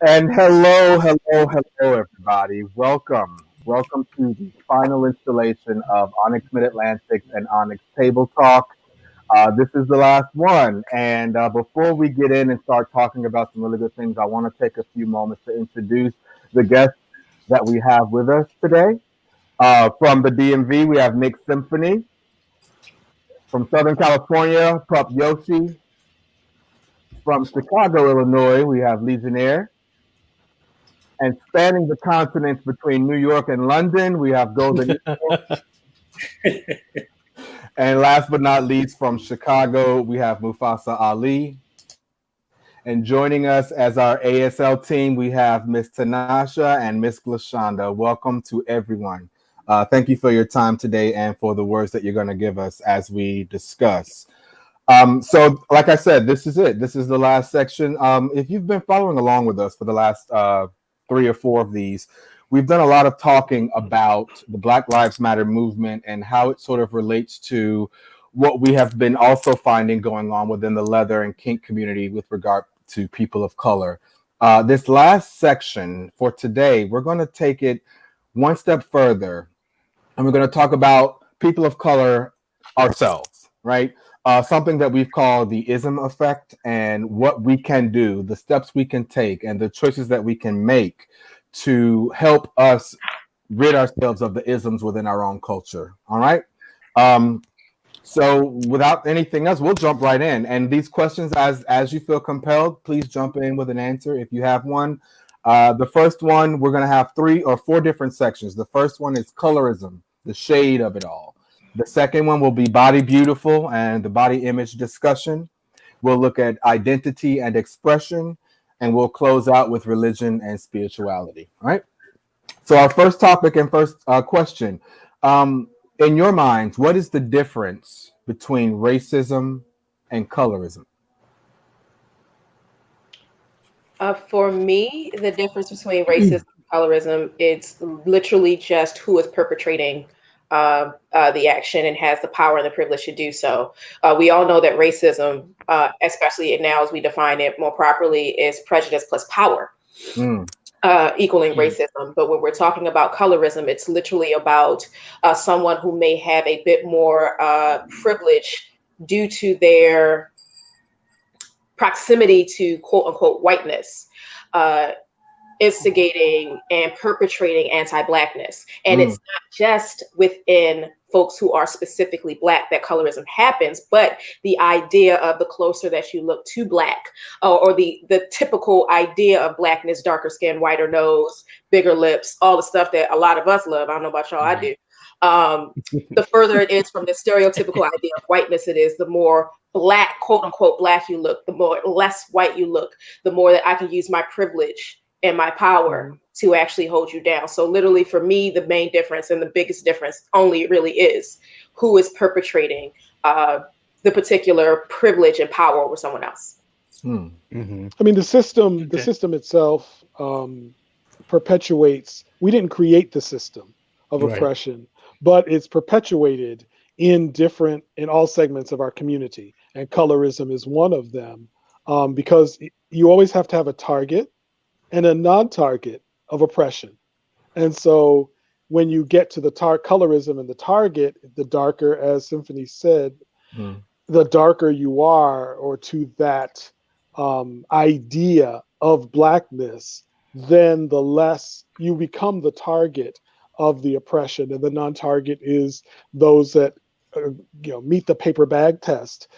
And hello, everybody. Welcome to the final installation of ONYX Mid-Atlantic and ONYX Table Talk. This is the last one. And before we get in and start talking about some really good things, I want to take a few moments to introduce the guests that we have with us today. From the DMV, we have Nick Symphony. From Southern California, Pup Yoshi. From Chicago, Illinois, we have Legionnaire. And spanning the continents between New York and London, we have Golden Eagle. And last but not least, from Chicago, we have Mufasa Ali. And joining us as our ASL team, we have Miss Tanasha and Miss Glashonda. Welcome to everyone. Thank you for your time today and for the words that you're going to give us as we discuss. So, like I said, this is it. This is the last section. If you've been following along with us for the last 3 or 4 of these, we've done a lot of talking about the Black Lives Matter movement and how it sort of relates to what we have been also finding going on within the leather and kink community with regard to people of color. This last section for today, we're going to take it one step further, and we're going to talk about people of color ourselves, right? Something that we've called the Ism Effect and what we can do, the steps we can take, and the choices that we can make to help us rid ourselves of the isms within our own culture. All right. So without anything else, we'll jump right in. And these questions, as you feel compelled, please jump in with an answer if you have one. The first one, we're going to have 3 or 4 different sections. The first one is colorism, the shade of it all. The second one will be body beautiful and the body image discussion. We'll look at identity and expression, and we'll close out with religion and spirituality. All right. So our first topic and first question, in your minds, what is the difference between racism and colorism? For me, the difference between racism and colorism, it's literally just who is perpetrating the action and has the power and the privilege to do so. We all know that racism, especially now as we define it more properly, is prejudice plus power, equaling racism. But when we're talking about colorism, it's literally about someone who may have a bit more privilege due to their proximity to quote unquote whiteness, instigating and perpetrating anti-Blackness. And it's not just within folks who are specifically Black that colorism happens, but the idea of the closer that you look to Black, or the typical idea of Blackness, darker skin, whiter nose, bigger lips, all the stuff that a lot of us love. I don't know about y'all, I do. The further it is from the stereotypical idea of whiteness it is, the more Black, quote unquote, Black you look, the more less white you look, the more that I can use my privilege and my power to actually hold you down. So literally for me, the main difference and the biggest difference only really is who is perpetrating the particular privilege and power over someone else. I mean, the system itself perpetuates. We didn't create the system of oppression, but it's perpetuated in all segments of our community, and colorism is one of them, because you always have to have a target and a non-target of oppression. And so when you get to the colorism and the target, the darker, as Symphony said, the darker you are, or to that idea of Blackness, then the less you become the target of the oppression. And the non-target is those that meet the paper bag test,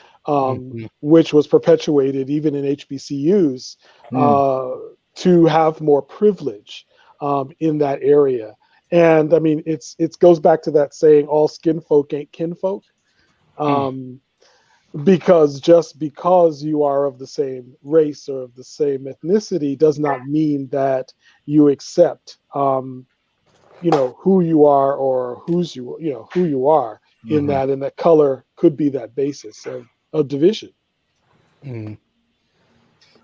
which was perpetuated even in HBCUs to have more privilege in that area. And I mean, it goes back to that saying, all skin folk ain't kinfolk. Because just because you are of the same race or of the same ethnicity does not mean that you accept who you are or who you are in that, and that color could be that basis of division.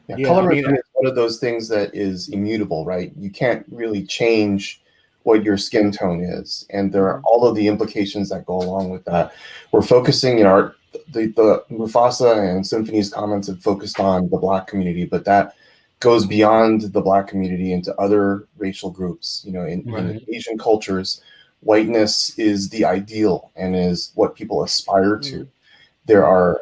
Colorism is one of those things that is immutable, right? You can't really change what your skin tone is, and there are all of the implications that go along with that. We're focusing the Mufasa and Symphony's comments have focused on the Black community, but that goes beyond the Black community into other racial groups. You know, in Asian cultures, whiteness is the ideal and is what people aspire to. There are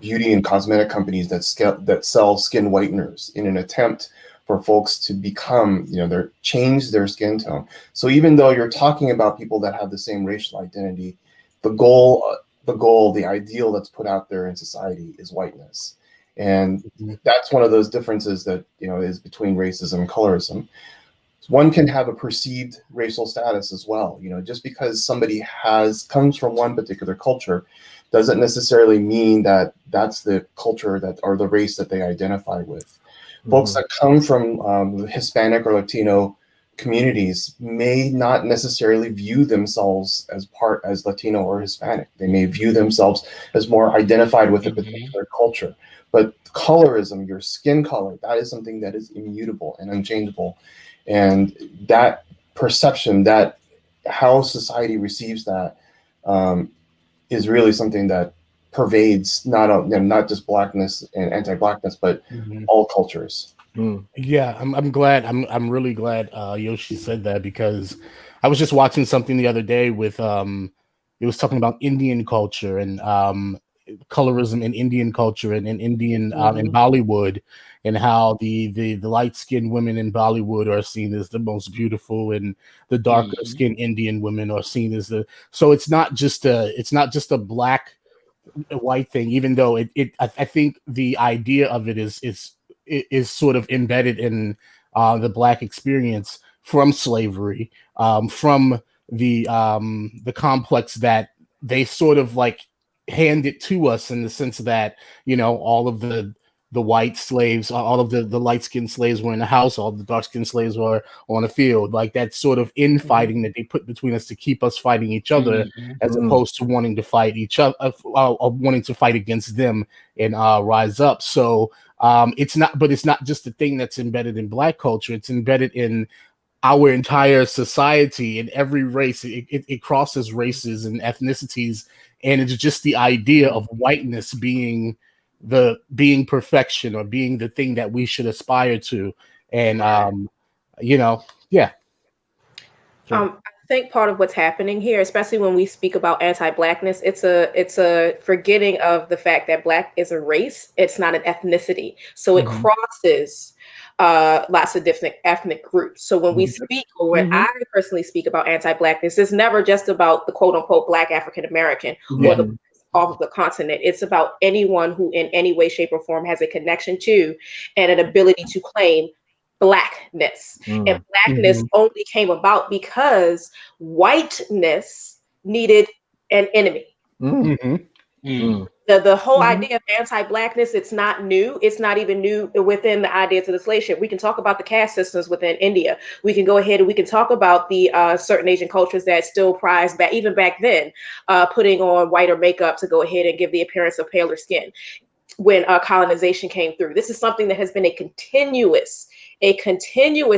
beauty and cosmetic companies that sell skin whiteners in an attempt for folks to become, you know, change their skin tone. So even though you're talking about people that have the same racial identity, the goal, the ideal that's put out there in society is whiteness. And that's one of those differences that, you know, is between racism and colorism. One can have a perceived racial status as well. You know, just because somebody comes from one particular culture doesn't necessarily mean that that's the culture that or the race that they identify with. Folks that come from the Hispanic or Latino communities may not necessarily view themselves as Latino or Hispanic. They may view themselves as more identified with a particular culture. But colorism, your skin color, that is something that is immutable and unchangeable. And that perception, that how society receives that, is really something that pervades not just Blackness and anti-Blackness, but all cultures. Yeah, I'm glad. I'm really glad Yoshi said that, because I was just watching something the other day with it was talking about Indian culture and colorism in Indian culture and in Indian in Bollywood, and how the light-skinned women in Bollywood are seen as the most beautiful, and the darker skinned Indian women are seen as so it's not just a black white thing, even though I think the idea of it is sort of embedded in the Black experience from slavery, from the complex that they sort of like hand it to us, in the sense that, you know, all of the white slaves, all of the light-skinned slaves were in the house, all the dark-skinned slaves were on the field. Like that sort of infighting that they put between us to keep us fighting each other, as opposed to wanting to fight each other, wanting to fight against them and rise up. So it's not just a thing that's embedded in Black culture. It's embedded in our entire society, in every race. It crosses races and ethnicities, and it's just the idea of whiteness being perfection, or being the thing that we should aspire to. And you know, yeah. I think part of what's happening here, especially when we speak about anti-Blackness, it's a forgetting of the fact that Black is a race. It's not an ethnicity. So it crosses lots of different ethnic groups. So when we speak, or when I personally speak about anti-Blackness, it's never just about the quote unquote Black African American or the off of the continent. It's about anyone who in any way, shape, or form has a connection to and an ability to claim Blackness. And Blackness only came about because whiteness needed an enemy. The whole idea of anti-Blackness, it's not new. It's not even new within the ideas of the slave ship. We can talk about the caste systems within India. We can go ahead and we can talk about the certain Asian cultures that still prize, even back then, putting on whiter makeup to go ahead and give the appearance of paler skin when colonization came through. This is something that has been a continuous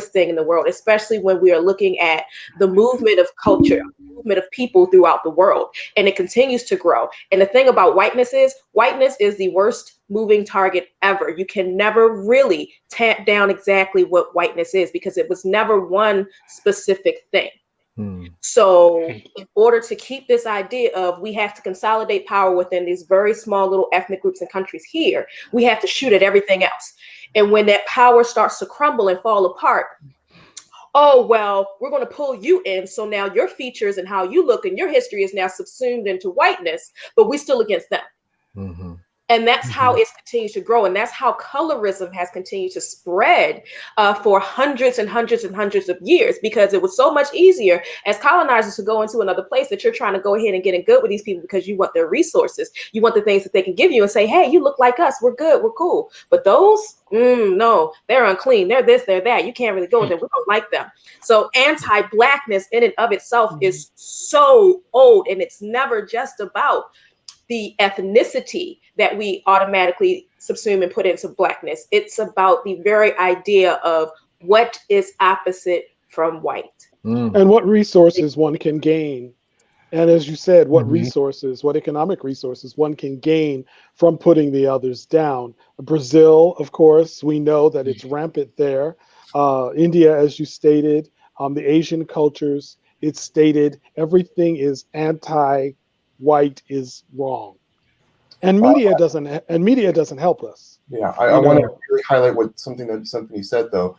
thing in the world, especially when we are looking at the movement of culture, movement of people throughout the world, and it continues to grow. And the thing about whiteness is the worst moving target ever. You can never really tamp down exactly what whiteness is, because it was never one specific thing. So in order to keep this idea of we have to consolidate power within these very small little ethnic groups and countries here, we have to shoot at everything else. And when that power starts to crumble and fall apart, oh, well, we're going to pull you in. So now your features and how you look and your history is now subsumed into whiteness, but we're still against them. And that's how it continues to grow. And that's how colorism has continued to spread for hundreds and hundreds and hundreds of years, because it was so much easier as colonizers to go into another place that you're trying to go ahead and get in good with these people because you want their resources. You want the things that they can give you and say, hey, you look like us. We're good. We're cool. But those, no, they're unclean. They're this, they're that. You can't really go with them. We don't like them. So anti-Blackness in and of itself is so old, and it's never just about the ethnicity that we automatically subsume and put into Blackness. It's about the very idea of what is opposite from white. And what resources one can gain And as you said, what resources, what economic resources one can gain from putting the others down. Brazil, of course, we know that it's rampant there. India, as you stated, the Asian cultures, it's stated everything is anti-white is wrong. And media doesn't help us. Yeah, I want to really highlight something you said though,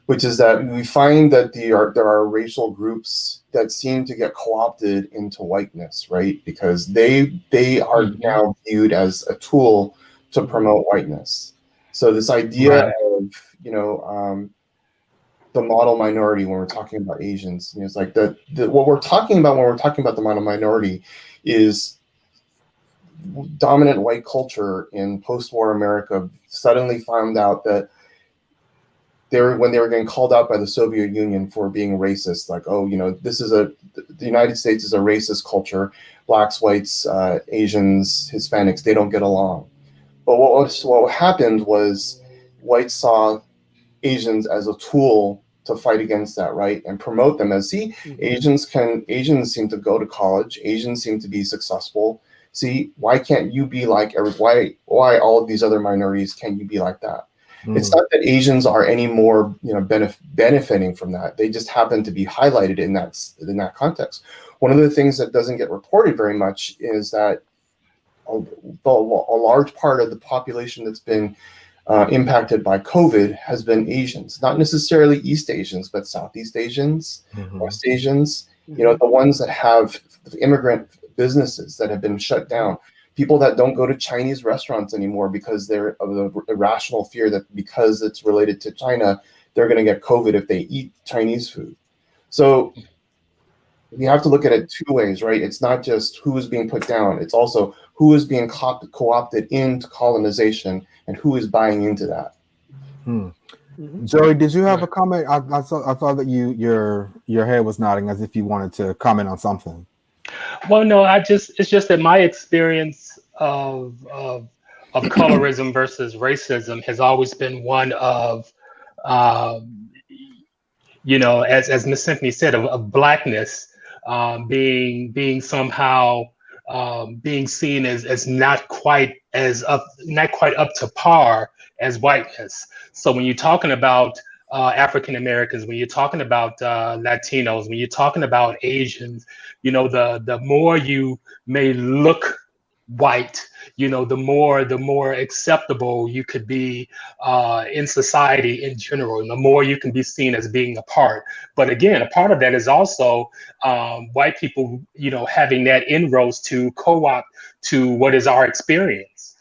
which is that we find that there are racial groups that seem to get co-opted into whiteness, right? Because they are now viewed as a tool to promote whiteness. So this idea of, the model minority when we're talking about Asians, it's like what we're talking about when we're talking about the model minority is dominant white culture in post-war America suddenly found out that when they were getting called out by the Soviet Union for being racist, like, the United States is a racist culture. Blacks, whites, Asians, Hispanics, they don't get along. But what happened was whites saw Asians as a tool to fight against that, right? And promote them as, Asians seem to go to college. Asians seem to be successful. See, why can't you be like why all of these other minorities can't you be like that? It's not that Asians are any more, benefiting from that. They just happen to be highlighted in that context. One of the things that doesn't get reported very much is that a large part of the population that's been impacted by COVID has been Asians, not necessarily East Asians, but Southeast Asians, West Asians, the ones that have immigrant businesses that have been shut down. People that don't go to Chinese restaurants anymore because they're of the irrational fear that because it's related to China, they're going to get COVID if they eat Chinese food. So we have to look at it two ways, right? It's not just who is being put down. It's also who is being co-opted into colonization and who is buying into that. Joey, did you have a comment? I thought that your head was nodding as if you wanted to comment on something. Well, no, it's just that my experience of colorism versus racism has always been one of, as Miss Symphony said, of blackness being somehow being seen as not quite up to par as whiteness. So when you're talking about African Americans, when you're talking about Latinos, when you're talking about Asians, the more you may look white, the more acceptable you could be in society in general, and the more you can be seen as being a part. But again, a part of that is also white people, having that inroads to co-opt to what is our experience.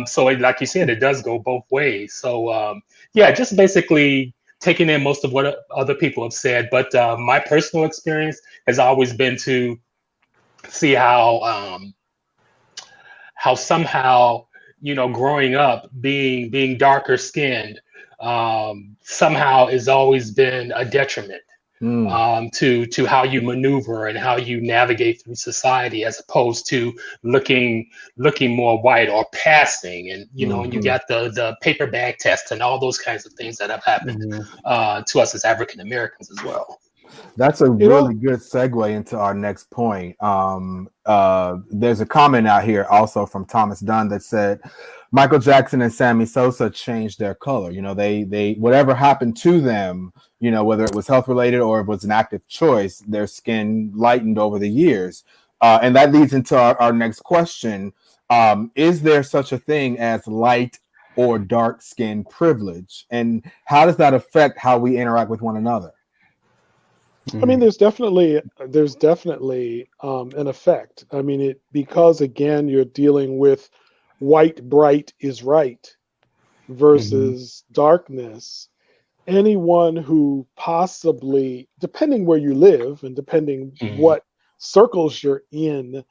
So like you said, it does go both ways. So just basically taking in most of what other people have said. But my personal experience has always been to see how somehow, growing up being darker skinned somehow has always been a detriment to how you maneuver and how you navigate through society, as opposed to looking more white or passing. And and you got the paper bag test and all those kinds of things that have happened to us as African Americans as well. That's a really good segue into our next point. There's a comment out here also from Thomas Dunn that said Michael Jackson and Sammy Sosa changed their color. They whatever happened to them, whether it was health related or it was an active choice, their skin lightened over the years. And that leads into our next question. Is there such a thing as light or dark skin privilege? And how does that affect how we interact with one another? I mean, there's definitely an effect. I mean, because again, you're dealing with white bright is right versus darkness. Anyone who possibly, depending where you live and depending what circles you're in,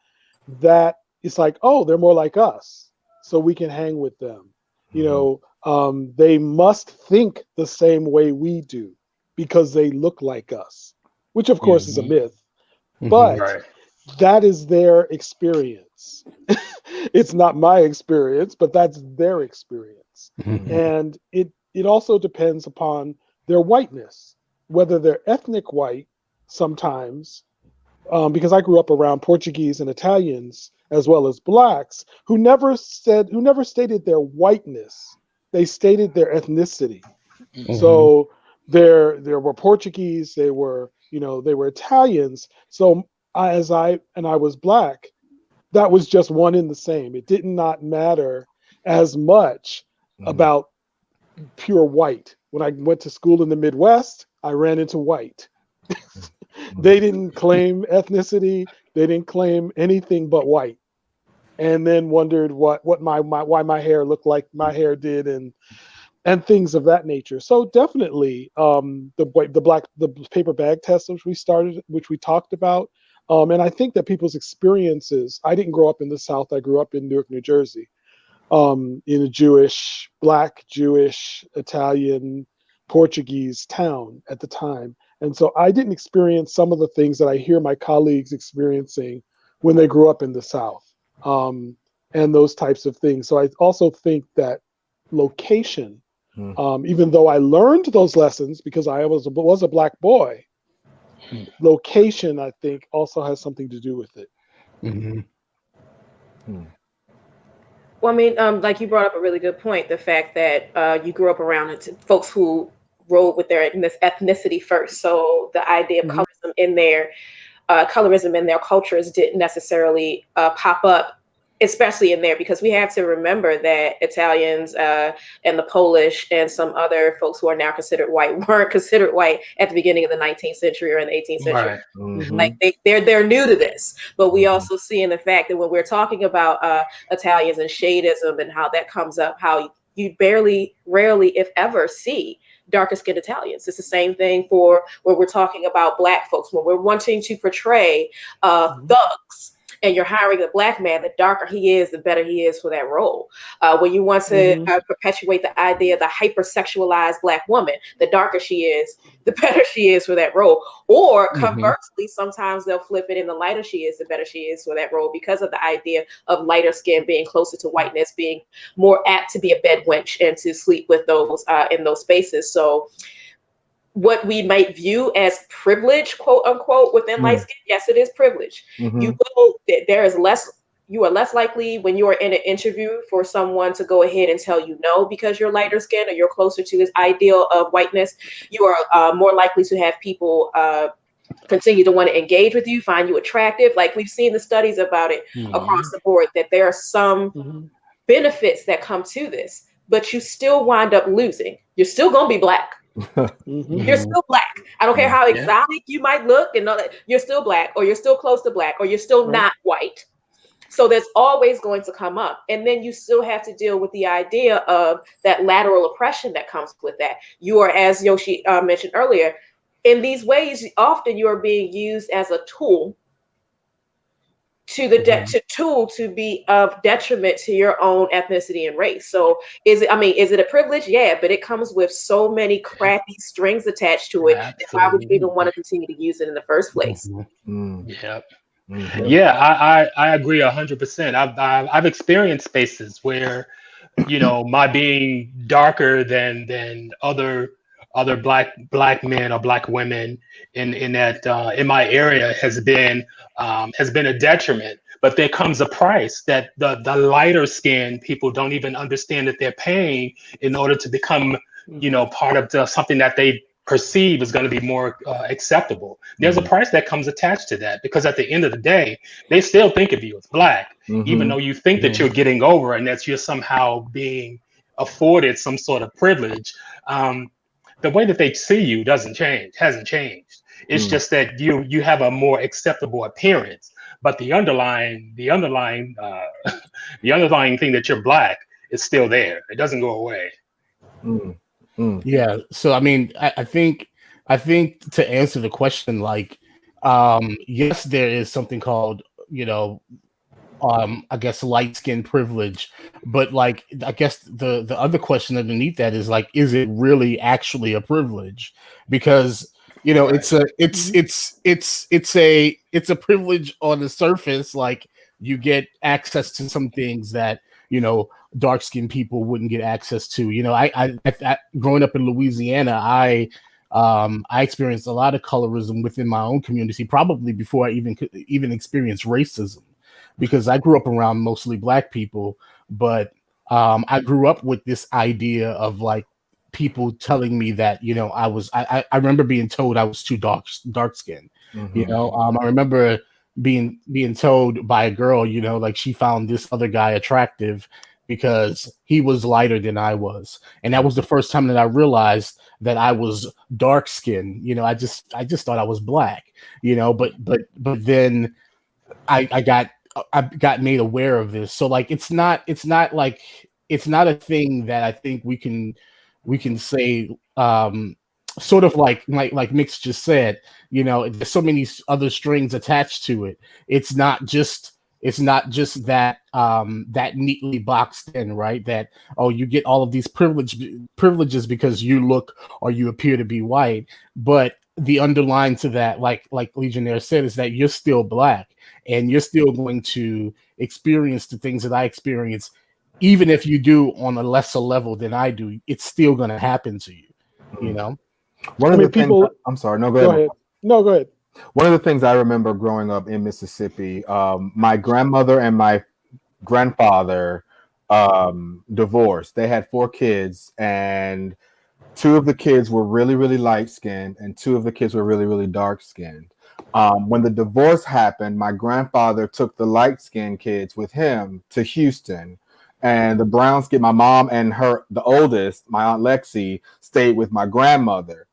that it's like, oh, they're more like us, so we can hang with them. They must think the same way we do because they look like us. Which of course is a myth, but that is their experience. It's not my experience, but that's their experience. And it also depends upon their whiteness, whether they're ethnic white sometimes, because I grew up around Portuguese and Italians as well as blacks who never stated their whiteness. They stated their ethnicity. Mhm. So there were Portuguese, they were Italians. So I was black, that was just one in the same. It did not matter as much about pure white. When I went to school in the Midwest, I ran into white. They didn't claim ethnicity. They didn't claim anything but white, and then wondered why my hair looked like my hair did, and things of that nature. So definitely, the paper bag test, which we talked about, and I think that people's experiences. I didn't grow up in the South. I grew up in Newark, New Jersey, in a Black Jewish, Italian, Portuguese town at the time. And so I didn't experience some of the things that I hear my colleagues experiencing when they grew up in the South, and those types of things. So I also think that location, even though I learned those lessons because I was a black boy, location, I think, also has something to do with it. Well, I mean, like you brought up a really good point, the fact that you grew up around folks who rolled with their ethnicity first. So the idea of colorism in their cultures didn't necessarily pop up, especially in there, because we have to remember that Italians and the Polish and some other folks who are now considered white weren't considered white at the beginning of the 19th century or in the 18th century. Right. Like they're new to this, but we also see in the fact that when we're talking about Italians and shadism and how that comes up, how you rarely, if ever, see darker skinned Italians. It's the same thing for when we're talking about black folks, when we're wanting to portray thugs. And you're hiring a black man, the darker he is, the better he is for that role. When you want to perpetuate the idea of the hypersexualized black woman, the darker she is, the better she is for that role. Or conversely, sometimes they'll flip it, and the lighter she is, the better she is for that role, because of the idea of lighter skin being closer to whiteness, being more apt to be a bed wench and to sleep with those in those spaces. So what we might view as privilege, quote unquote, within light skin, yes, it is privilege. You are less likely when you are in an interview for someone to go ahead and tell you no because you're lighter skin or you're closer to this ideal of whiteness. You are more likely to have people continue to want to engage with you, find you attractive. Like we've seen the studies about it across the board, that there are some benefits that come to this, but you still wind up losing. You're still going to be black. You're still black. I don't care how exotic you might look and all that. You're still black, or you're still close to black, or you're still not white. So that's always going to come up. And then you still have to deal with the idea of that lateral oppression that comes with that. You are, as Yoshi mentioned earlier, in these ways, often you are being used as a tool to to be of detriment to your own ethnicity and race. So is it a privilege? Yeah, but it comes with so many crappy strings attached to it. Why would you even want to continue to use it in the first place? Yeah, I agree 100%. I've experienced spaces where, my being darker than other black men or black women in my area has been a detriment. But there comes a price that the lighter skinned people don't even understand that they're paying in order to become, part of something that they perceive is going to be more acceptable. There's a price that comes attached to that, because at the end of the day, they still think of you as black, even though you think that you're getting over and that you're somehow being afforded some sort of privilege. The way that they see you hasn't changed. It's just that you have a more acceptable appearance, but the underlying thing that you're black is still there. It doesn't go away. Yeah. So I mean, I think to answer the question, like, yes, there is something called, I guess light skin privilege, but like, I guess the other question underneath that is like, is it really actually a privilege? Because it's a privilege on the surface. Like, you get access to some things that dark skinned people wouldn't get access to. I growing up in Louisiana, I I experienced a lot of colorism within my own community, probably before I even experienced racism, because I grew up around mostly Black people, but I grew up with this idea of like people telling me that, you know, I remember being told I was too dark skinned. Mm-hmm. You know, I remember being told by a girl, you know, like she found this other guy attractive because he was lighter than I was. And that was the first time that I realized that I was dark skinned. You know, I just thought I was Black, you know, but then I got made aware of this. So like it's not a thing that I think we can say sort of like Mix just said, you know, there's so many other strings attached to it. It's not just that that neatly boxed in, right? That, oh, you get all of these privileges because you look or you appear to be white, but the underline to that, like Legionnaire said, is that you're still Black and you're still going to experience the things that I experience, even if you do on a lesser level than I do. It's still going to happen to you, you know. One of the things, I'm sorry, no, go ahead. No, go ahead. One of the things I remember growing up in Mississippi, my grandmother and my grandfather divorced. They had 4 kids, and 2 of the kids were really, really light skinned, and 2 of the kids were really, really dark skinned. When the divorce happened, my grandfather took the light skinned kids with him to Houston. And the brown skin, my mom and the oldest, my Aunt Lexi, stayed with my grandmother.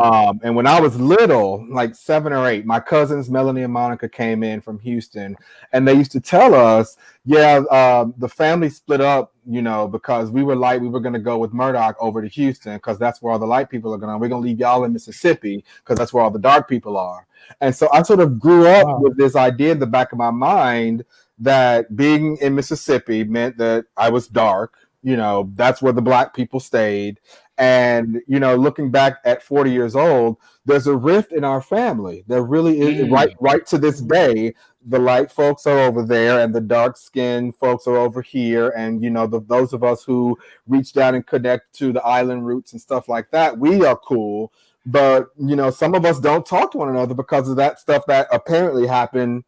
And when I was little, like 7 or 8, my cousins Melanie and Monica came in from Houston, and they used to tell us, the family split up, you know, because we were going to go with Murdoch over to Houston because that's where all the light people are going. We're going to leave y'all in Mississippi because that's where all the dark people are. And so I sort of grew up with this idea in the back of my mind that being in Mississippi meant that I was dark. You know, that's where the Black people stayed. And, you know, looking back at 40 years old, there's a rift in our family. There really is, right to this day. The light folks are over there and the dark skinned folks are over here. And, you know, those of us who reach down and connect to the island roots and stuff like that, we are cool. But, you know, some of us don't talk to one another because of that stuff that apparently happened,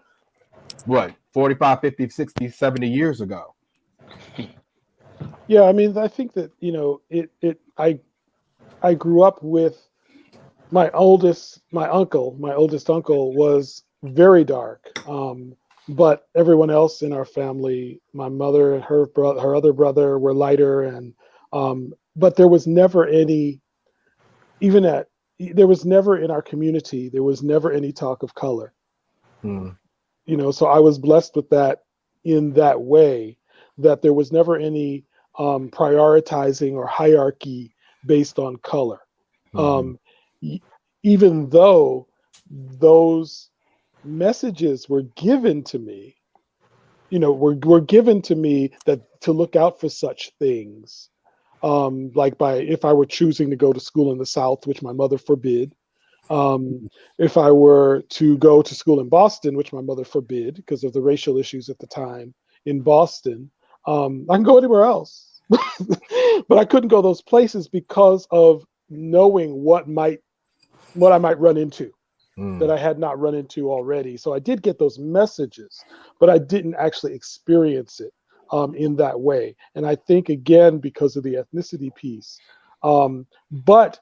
45, 50, 60, 70 years ago. Yeah, I mean, I think that, you know, I grew up with my oldest uncle was very dark. But everyone else in our family, my mother and her other brother were lighter, and but there was never any, there was never in our community, there was never any talk of color. You know, so I was blessed with that in that way, that there was never any prioritizing or hierarchy based on color. Even though those messages were given to me, you know, were given to me that to look out for such things, like if I were choosing to go to school in the South, which my mother forbid. If I were to go to school in Boston, which my mother forbid because of the racial issues at the time in Boston, I can go anywhere else, but I couldn't go those places because of knowing what I might run into that I had not run into already. So I did get those messages, but I didn't actually experience it in that way. And I think, again, because of the ethnicity piece, but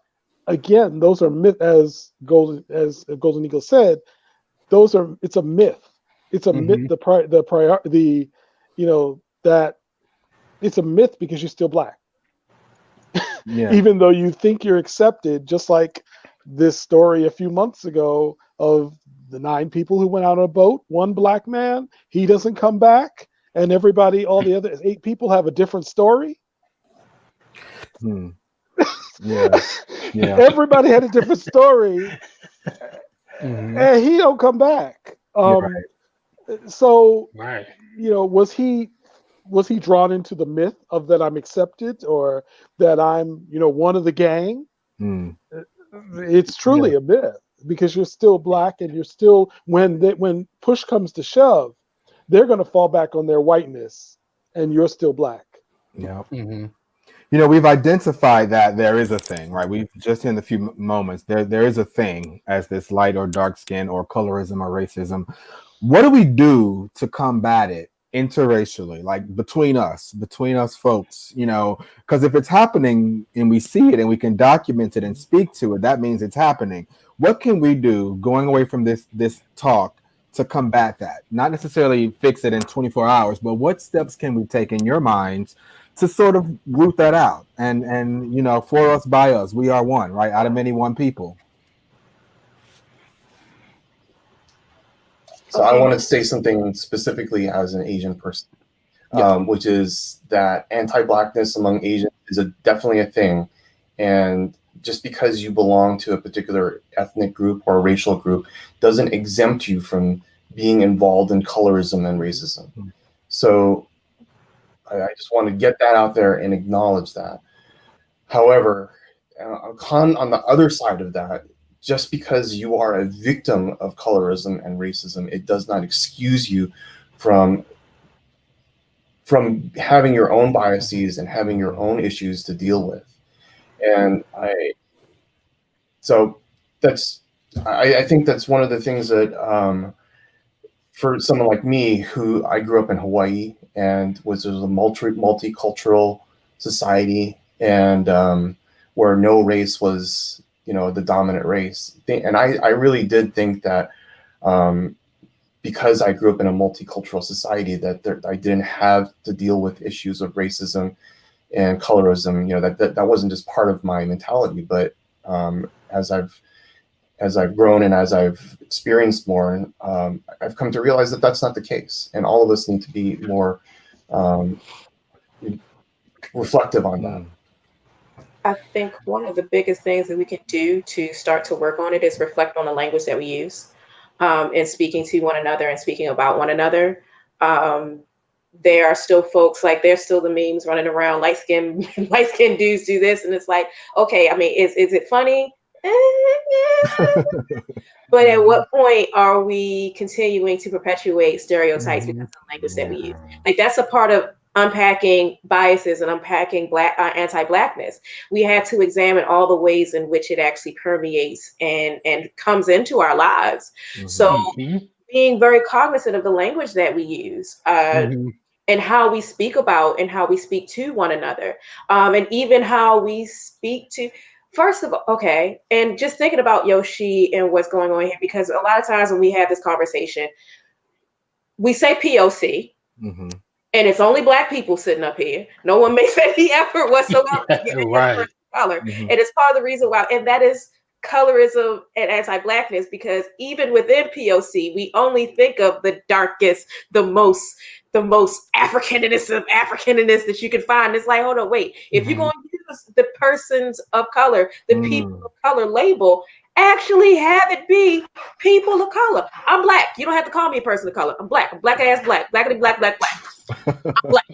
again, those are myth, as Golden Eagle said. It's a myth. It's a myth. You know, that it's a myth because you're still Black. Yeah. Even though you think you're accepted, just like this story a few months ago of the 9 people who went out on a boat, 1 Black man, he doesn't come back, and all the other 8 people have a different story. Yeah. Everybody had a different story, and he don't come back. So, you know, was he drawn into the myth of that I'm accepted or that I'm, you know, one of the gang? It's truly a myth because you're still Black, and you're still, when push comes to shove, they're going to fall back on their whiteness, and you're still Black. Yeah. We've identified that there is a thing, right? We've just in a few moments, there is a thing as this light or dark skin or colorism or racism. What do we do to combat it interracially, like between us folks, because if it's happening and we see it and we can document it and speak to it, that means it's happening. What can we do going away from this talk to combat that? Not necessarily fix it in 24 hours, but what steps can we take in your minds to sort of root that out? And for us, by us, we are one, right? Out of many, one people. So I want to say something specifically as an Asian person, which is that anti-Blackness among Asians is definitely a thing. And just because you belong to a particular ethnic group or racial group doesn't exempt you from being involved in colorism and racism. So I just want to get that out there and acknowledge that. However, on the other side of that, just because you are a victim of colorism and racism, it does not excuse you from having your own biases and having your own issues to deal with. And I think that's one of the things that for someone like me, who I grew up in Hawaii and was a multicultural society, and where no race was the dominant race. And I really did think that because I grew up in a multicultural society that I didn't have to deal with issues of racism and colorism, that wasn't just part of my mentality. But as I've grown and as I've experienced more, I've come to realize that that's not the case. And all of us need to be more reflective on that. I think one of the biggest things that we can do to start to work on it is reflect on the language that we use in speaking to one another and speaking about one another. There are still folks, like there's still the memes running around, light skinned dudes do this, and it's like, okay, I mean, is it funny? But at what point are we continuing to perpetuate stereotypes because of the language that we use? Like that's a part of unpacking biases and unpacking anti-Blackness. We have to examine all the ways in which it actually permeates and comes into our lives. So being very cognizant of the language that we use and how we speak about and how we speak to one another, and even how we speak to, first of all, okay, and just thinking about Yoshi and what's going on here, because a lot of times when we have this conversation, we say POC, and it's only Black people sitting up here. No one makes any effort whatsoever to get right. color. And it's part of the reason why, and that is colorism and anti-Blackness, because even within POC, we only think of the darkest, the most Africanist that you can find. It's like, hold on, wait. If you're going to use the persons of color, the people of color label, actually have it be people of color. I'm Black. You don't have to call me a person of color. I'm Black. I'm black ass Black. Blackity black, black, black. I'm Black.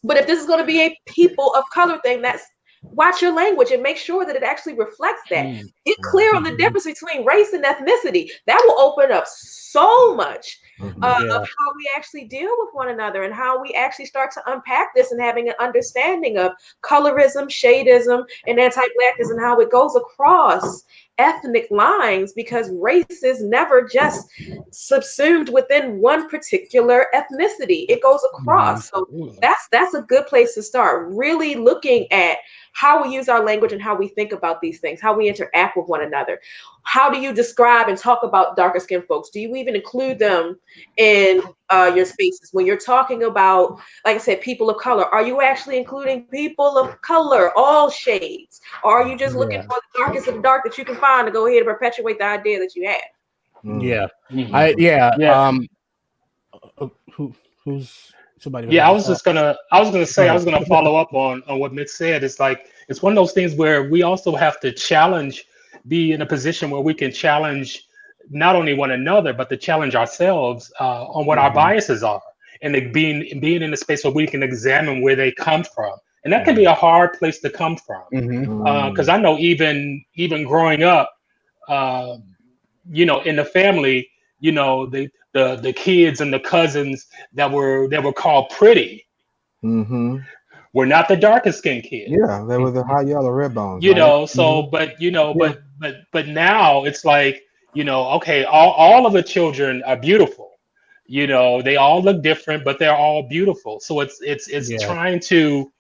But if this is going to be a people of color thing, that's watch your language and make sure that it actually reflects that. Get clear on the difference between race and ethnicity. That will open up so much of how we actually deal with one another and how we actually start to unpack this and having an understanding of colorism, shadeism, and anti-Blackness and how it goes across ethnic lines, because race is never just subsumed within one particular ethnicity. It goes across. So that's a good place to start, really looking at how we use our language and how we think about these things, how we interact with one another. How do you describe and talk about darker skinned folks? Do you even include them in your spaces? When you're talking about, like I said, people of color, are you actually including people of color, all shades? Or are you just looking for the darkest of the dark that you can find to go ahead and perpetuate the idea that you have? Who's somebody? Yeah, I was gonna follow up on what Mitch said. It's like, it's one of those things where we also have to be in a position where we can challenge not only one another, but to challenge ourselves on what our biases are, and being in a space where we can examine where they come from. And that can be a hard place to come from, because I know even growing up, in the family, the kids and the cousins that were called pretty were not the darkest skinned kids. Yeah, they were the high yellow red bones. You right? know, so but you know, but now it's like, you know, okay, all of the children are beautiful. You know, they all look different, but they're all beautiful. So it's trying to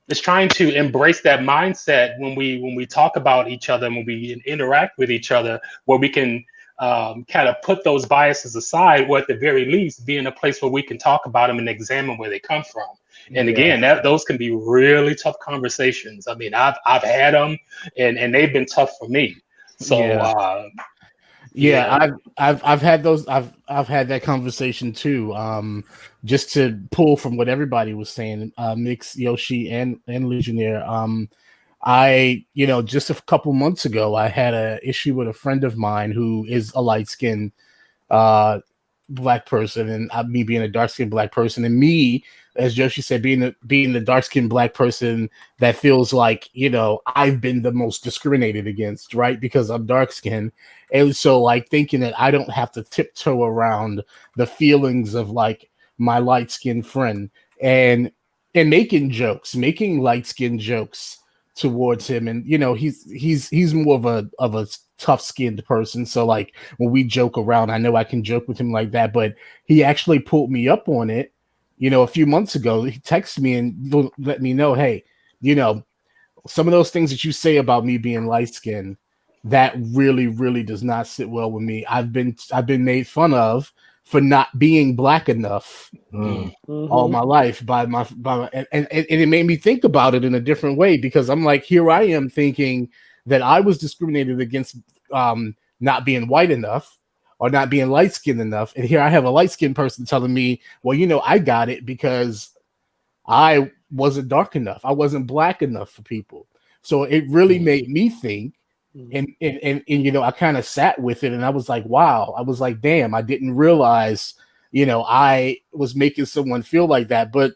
embrace that mindset when we talk about each other, when we interact with each other, where we can kind of put those biases aside, or at the very least be in a place where we can talk about them and examine where they come from. And again, those can be really tough conversations. I mean, I've had them, and they've been tough for me. So I've had those. I've had that conversation too. Just to pull from what everybody was saying, Mix, Yoshi, and Legionnaire. I, you know, just a couple months ago, I had an issue with a friend of mine who is a light-skinned black person, and me being a dark-skinned black person, and me, as Yoshi said, being the dark-skinned black person that feels like, you know, I've been the most discriminated against, right? Because I'm dark-skinned. And so, like, thinking that I don't have to tiptoe around the feelings of, like, my light-skinned friend, and making light-skinned jokes towards him. And, you know, he's more of a tough-skinned person. So, like, when we joke around, I know I can joke with him like that, but he actually pulled me up on it. You know, a few months ago, he texted me and let me know, hey, you know, some of those things that you say about me being light-skinned, that really, really does not sit well with me. I've been made fun of for not being black enough all my life and it made me think about it in a different way, because I'm like, here I am thinking that I was discriminated against not being white enough or not being light-skinned enough. And here I have a light-skinned person telling me, well, you know, I got it because I wasn't dark enough. I wasn't black enough for people. So it really made me think. And you know, I kind of sat with it, and I was like, wow. I was like, damn, I didn't realize, you know, I was making someone feel like that. But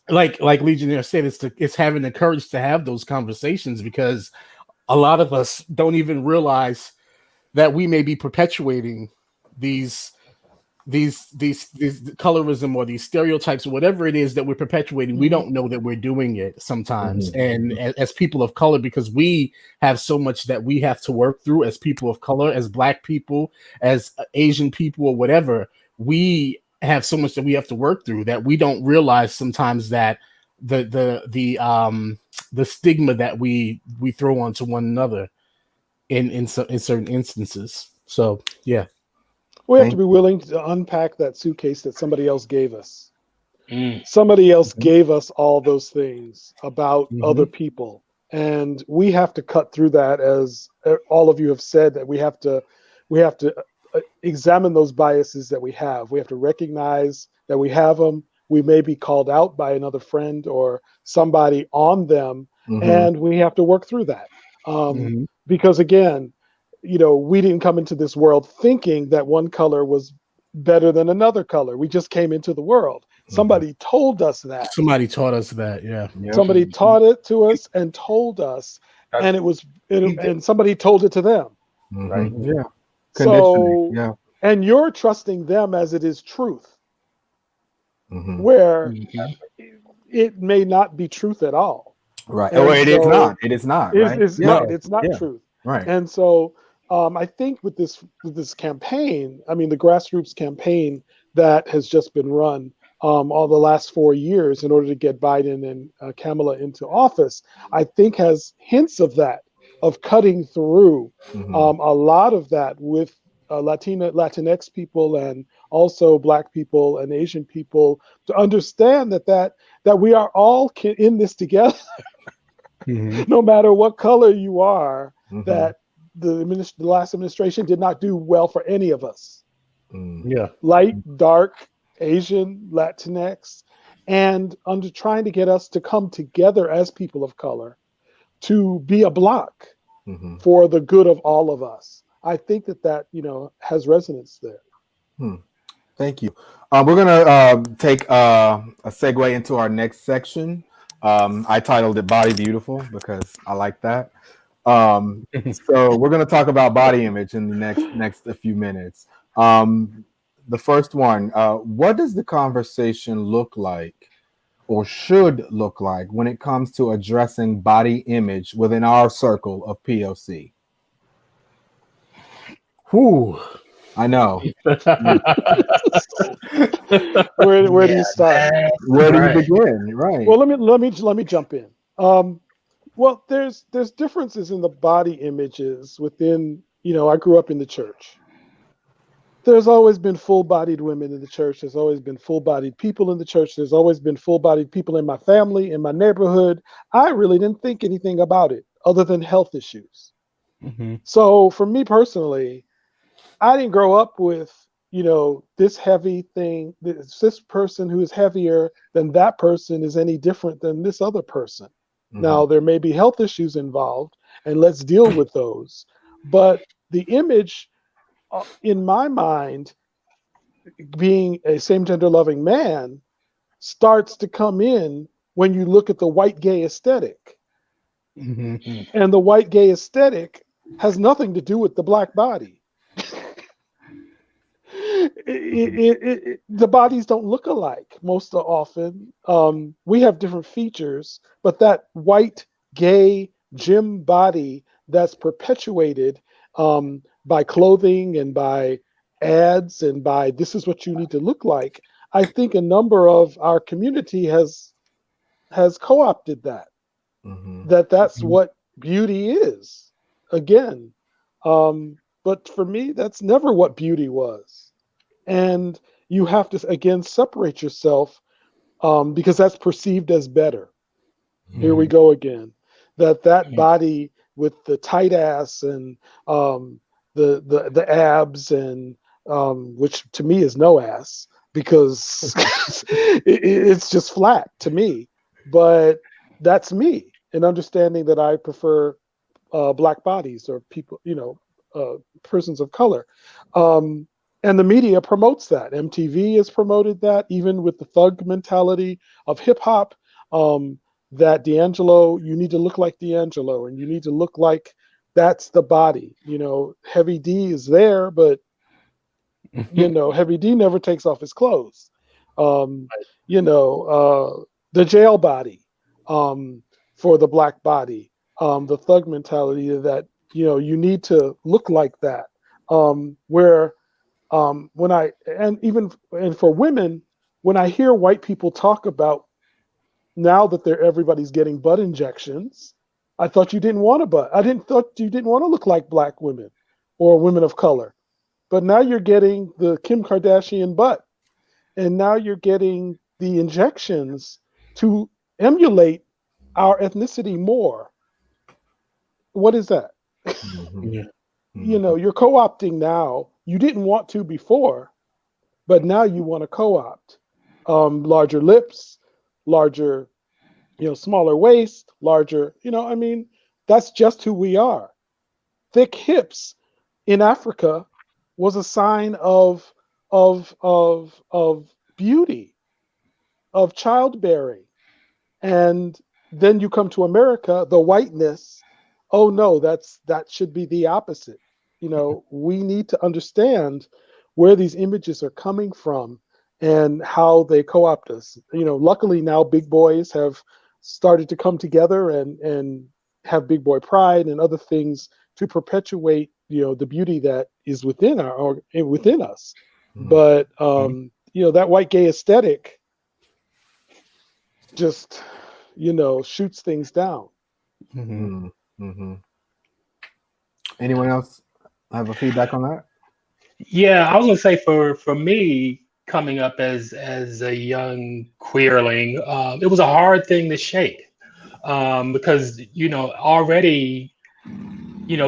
like Legionnaire said, it's having the courage to have those conversations, because a lot of us don't even realize that we may be perpetuating these colorism or these stereotypes or whatever it is that we're perpetuating. We don't know that we're doing it sometimes. And as people of color, because we have so much that we have to work through as people of color, as black people, as Asian people, or whatever, we have so much that we have to work through that we don't realize sometimes that the stigma that we throw onto one another in certain instances. So yeah. We have to be willing to unpack that suitcase that somebody else gave us. Somebody else gave us all those things about other people. And we have to cut through that, as all of you have said, that we have to examine those biases that we have. We have to recognize that we have them. We may be called out by another friend or somebody on them, and we have to work through that. Because again, you know, we didn't come into this world thinking that one color was better than another color. We just came into the world. Somebody told us that. Somebody taught us that, yeah. Somebody taught it to us and told us, and and somebody told it to them. Right? Yeah. So, and you're trusting them as it is truth, where it may not be truth at all. Right. And or it is not. It is not. Right. It's not. It's not truth. Right. And so I think with this campaign, I mean, the grassroots campaign that has just been run all the last 4 years in order to get Biden and Kamala into office, I think has hints of that, of cutting through a lot of that with Latinx people and also Black people and Asian people, to understand that we are all in this together, no matter what color you are, that the last administration did not do well for any of us. Light, dark, Asian, Latinx, and under trying to get us to come together as people of color to be a block for the good of all of us. I think that you know, has resonance there. Thank you. We're gonna take a segue into our next section. I titled it "Body Beautiful" because I like that. So we're going to talk about body image in the next few minutes. The first one, what does the conversation look like or should look like when it comes to addressing body image within our circle of POC? Whew. I know. Where do you start? Where do you begin? Right. Well, let me jump in. Well, there's differences in the body images within. I grew up in the church. There's always been full-bodied women in the church. There's always been full-bodied people in the church. There's always been full-bodied people in my family, in my neighborhood. I really didn't think anything about it other than health issues. Mm-hmm. So for me personally, I didn't grow up with, this heavy thing. This person who is heavier than that person is any different than this other person. Mm-hmm. Now, there may be health issues involved, and let's deal with those. But the image, in my mind, being a same-gender loving man, starts to come in when you look at the white gay aesthetic. Mm-hmm. And the white gay aesthetic has nothing to do with the black body. The bodies don't look alike most often. We have different features, but that white gay gym body that's perpetuated by clothing and by ads and by this is what you need to look like, I think a number of our community has co-opted that. Mm-hmm. That's mm-hmm. what beauty is. Again, but for me, that's never what beauty was. And you have to, again, separate yourself because that's perceived as better. Mm-hmm. Here we go again. That mm-hmm. body with the tight ass and the abs and which to me is no ass because it's just flat to me. But that's me, and understanding that I prefer black bodies or people, persons of color. And the media promotes that. MTV has promoted that, even with the thug mentality of hip hop, that D'Angelo, you need to look like D'Angelo and you need to look like that's the body. Heavy D is there, but, Heavy D never takes off his clothes. The jail body for the black body, the thug mentality that, you need to look like that. And for women, when I hear white people talk about now that everybody's getting butt injections, I thought you didn't want a butt. Thought you didn't want to look like black women or women of color. But now you're getting the Kim Kardashian butt. And now you're getting the injections to emulate our ethnicity more. What is that? Mm-hmm. Yeah. You're co-opting now. You didn't want to before, but now you want to co-opt larger lips, larger, smaller waist, larger, that's just who we are. Thick hips in Africa was a sign of beauty, of childbearing. And then you come to America, the whiteness, oh no, that should be the opposite. We need to understand where these images are coming from and how they co-opt us. Luckily now big boys have started to come together and have big boy pride and other things to perpetuate, the beauty that is within within us. Mm-hmm. But that white gay aesthetic just, shoots things down. Mm-hmm. Mm-hmm. Anyone else have a feedback on that? Yeah, I was gonna say for me, coming up as a young queerling, it was a hard thing to shake because already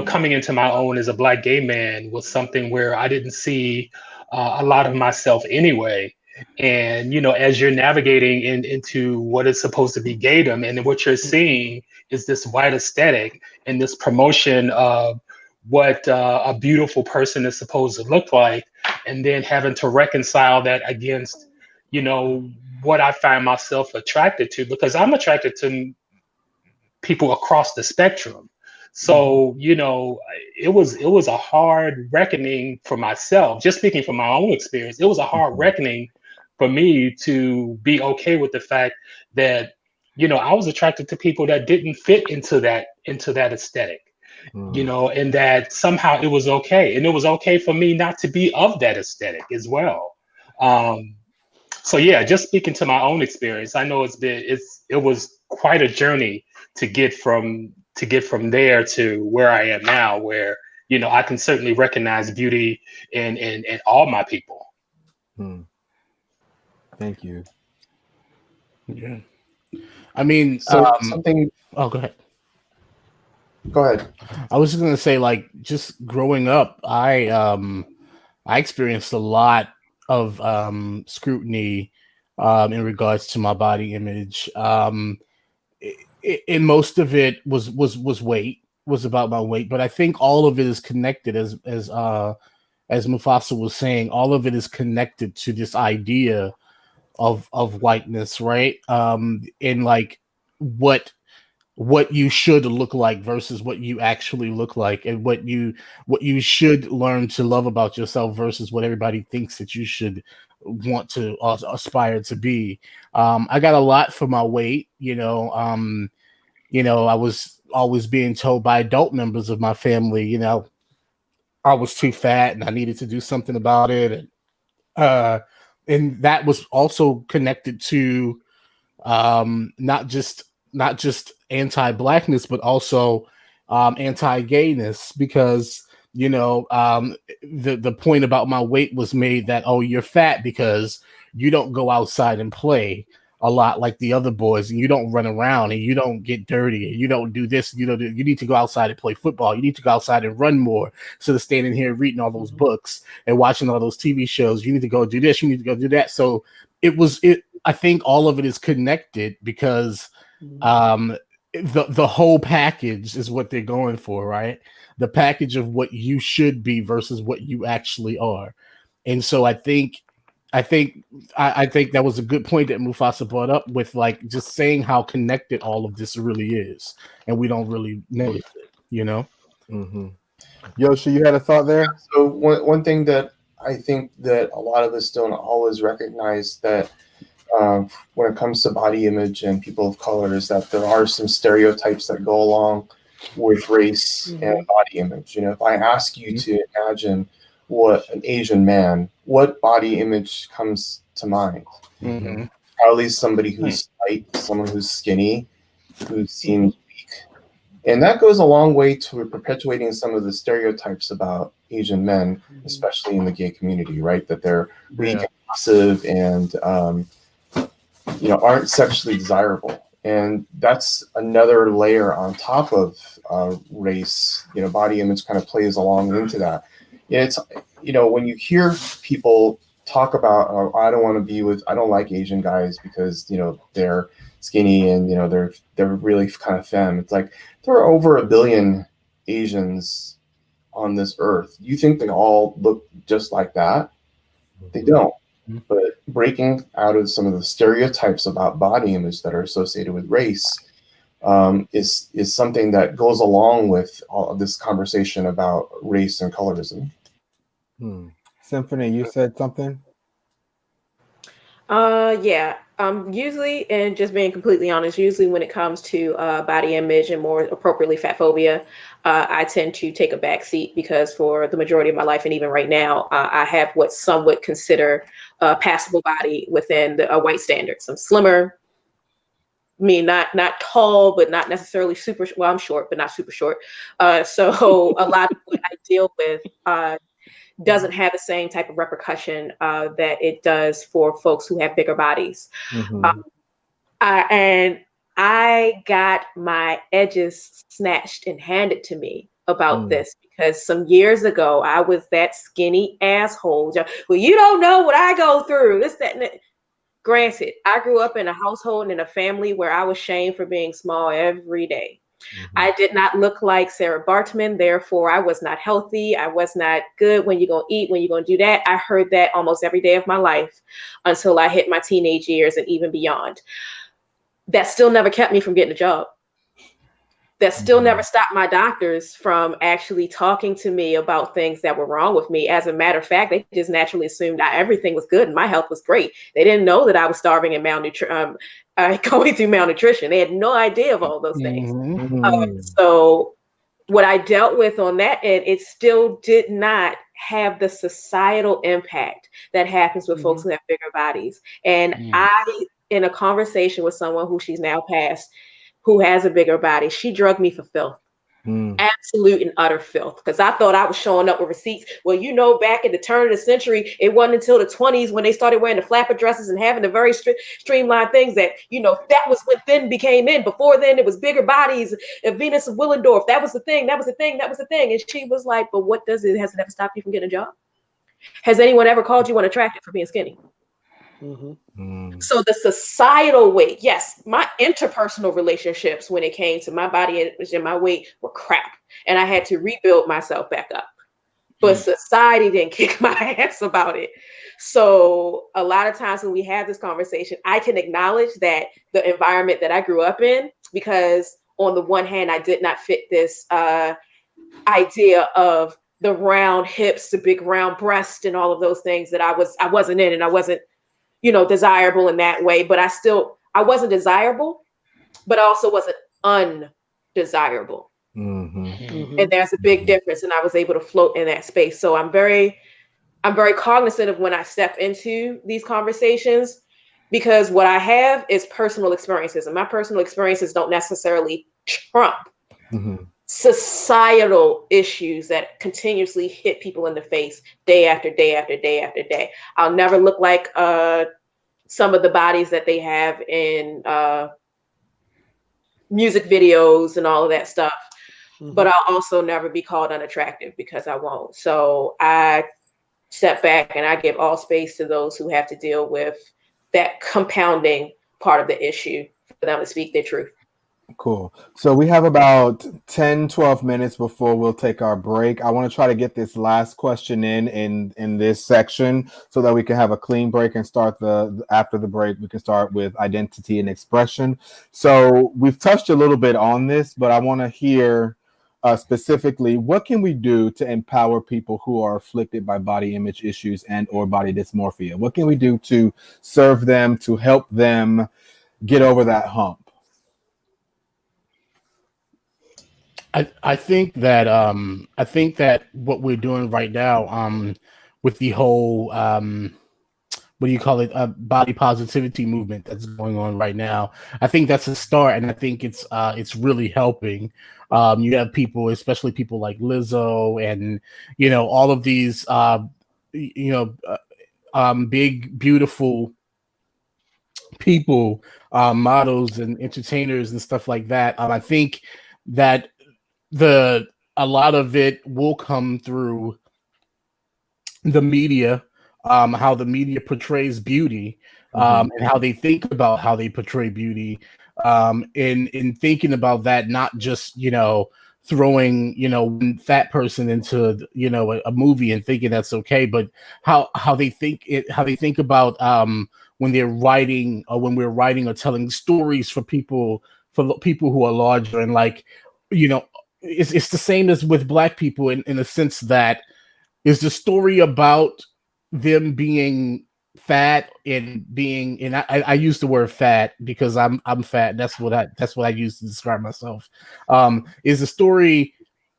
coming into my own as a Black gay man was something where I didn't see a lot of myself anyway. And as you're navigating into what is supposed to be gaydom, and what you're seeing is this white aesthetic and this promotion of what a beautiful person is supposed to look like, and then having to reconcile that against what I find myself attracted to, because I'm attracted to people across the spectrum. So it was a hard reckoning for myself. Just speaking from my own experience, it was a hard reckoning for me to be okay with the fact that, you know, I was attracted to people that didn't fit into that aesthetic, you know, and that somehow it was okay. And it was okay for me not to be of that aesthetic as well. So yeah, just speaking to my own experience, I know it was quite a journey to get from there to where I am now, where, you know, I can certainly recognize beauty in all my people. Thank you. Yeah. I mean, So something. Oh, go ahead. Go ahead. I was just gonna say, like, just growing up, I experienced a lot of scrutiny in regards to my body image. And most of it was weight, was about my weight, but I think all of it is connected, as Mufasa was saying, all of it is connected to this idea of whiteness, right? And like what you should look like versus what you actually look like, and what you should learn to love about yourself versus what everybody thinks that you should want to aspire to be. I got a lot for my weight, you know. I was always being told by adult members of my family, you know, I was too fat and I needed to do something about it. And that was also connected to not just anti-blackness, but also anti-gayness, because, you know, the point about my weight was made that, oh, you're fat because you don't go outside and play a lot like the other boys, and you don't run around, and you don't get dirty, and you don't do this, you need to go outside and play football, you need to go outside and run more, instead of standing here reading all those books and watching all those TV shows. You need to go do this, you need to go do that. So I think all of it is connected, because the whole package is what they're going for, right? The package of what you should be versus what you actually are. And so I think that was a good point that Mufasa brought up, with like just saying how connected all of this really is, and we don't really notice it, you know? Yoshi, you had a thought there? So one thing that I think that a lot of us don't always recognize, that when it comes to body image and people of color, is that there are some stereotypes that go along with race and body image. You know, if I ask you to imagine what an Asian man, what body image comes to mind? Probably somebody who's light, someone who's skinny, who seems weak. And that goes a long way to perpetuating some of the stereotypes about Asian men, especially in the gay community, right? That they're weak and passive and you know, aren't sexually desirable. And that's another layer on top of race. You know, body image kind of plays along into that. It's, you know, when you hear people talk about, oh, I don't like Asian guys because, you know, they're skinny and, you know, they're really kind of femme. It's like, there are over 1 billion Asians on this earth. You think they all look just like that? They don't. But breaking out of some of the stereotypes about body image that are associated with race is something that goes along with all of this conversation about race and colorism. Symphony, you said something? Yeah. Usually, and just being completely honest, usually when it comes to body image and more appropriately fat phobia, I tend to take a back seat, because for the majority of my life, and even right now, I have what some would consider a passable body within the white standards. I'm slimmer. I mean, not tall, but not necessarily super. Well, I'm short, but not super short. So a lot of what I deal with doesn't have the same type of repercussion that it does for folks who have bigger bodies. And I got my edges snatched and handed to me about this, because some years ago, I was that skinny asshole. Well, you don't know what I go through. This, that, and that. Granted, I grew up in a household and in a family where I was shamed for being small every day. I did not look like Sarah Bartman, therefore I was not healthy. I was not good. When you're going to eat, when you're going to do that. I heard that almost every day of my life until I hit my teenage years and even beyond. That still never kept me from getting a job. that still never stopped my doctors from actually talking to me about things that were wrong with me. As a matter of fact, they just naturally assumed that everything was good and my health was great. They didn't know that I was starving and going through malnutrition. They had no idea of all those things. So what I dealt with on that end, it still did not have the societal impact that happens with folks who have bigger bodies. And I, in a conversation with someone who she's now passed, who has a bigger body, she drugged me for filth. Absolute and utter filth. Because I thought I was showing up with receipts. Well, you know, back in the turn of the century, it wasn't until the 20s when they started wearing the flapper dresses and having the very streamlined things that, you know, that was what then became in. Before then, it was bigger bodies. Venus of Willendorf, that was the thing, that was the thing, that was the thing. And she was like, but what does it, has it ever stopped you from getting a job? Has anyone ever called you unattractive for being skinny? So the societal weight, yes, my interpersonal relationships when it came to my body image and my weight were crap. And I had to rebuild myself back up. But society didn't kick my ass about it. So a lot of times when we have this conversation, I can acknowledge that the environment that I grew up in, because on the one hand, I did not fit this idea of the round hips, the big round breast and all of those things that I wasn't in, and I wasn't, you know, desirable in that way, but I wasn't desirable, but I also wasn't undesirable. And there's a big difference, and I was able to float in that space. So I'm very cognizant of when I step into these conversations, because what I have is personal experiences, and my personal experiences don't necessarily trump societal issues that continuously hit people in the face day after day after day after day. I'll never look like some of the bodies that they have in music videos and all of that stuff, but I'll also never be called unattractive, because I won't. So I step back and I give all space to those who have to deal with that compounding part of the issue for them to speak their truth. Cool. So we have about 10, 12 minutes before we'll take our break. I want to try to get this last question in this section so that we can have a clean break and start after the break, we can start with identity and expression. So we've touched a little bit on this, but I want to hear specifically, what can we do to empower people who are afflicted by body image issues and or body dysmorphia? What can we do to serve them, to help them get over that hump? I think that what we're doing right now, with the whole what do you call it, body positivity movement that's going on right now, I think that's a start, and I think it's really helping. You have people, especially people like Lizzo, and you know, all of these big beautiful people, models and entertainers and stuff like that. I think that a lot of it will come through the media, how the media portrays beauty, and how they think about how they portray beauty, in thinking about that, not just, you know, throwing, you know, one fat person into, you know, a movie and thinking that's okay, but how they think about when they're writing, or when we're writing or telling stories for people who are larger, and like, you know, it's the same as with Black people in a sense that is the story about them being fat and being, and I use the word fat because I'm fat. That's what I use to describe myself. Is the story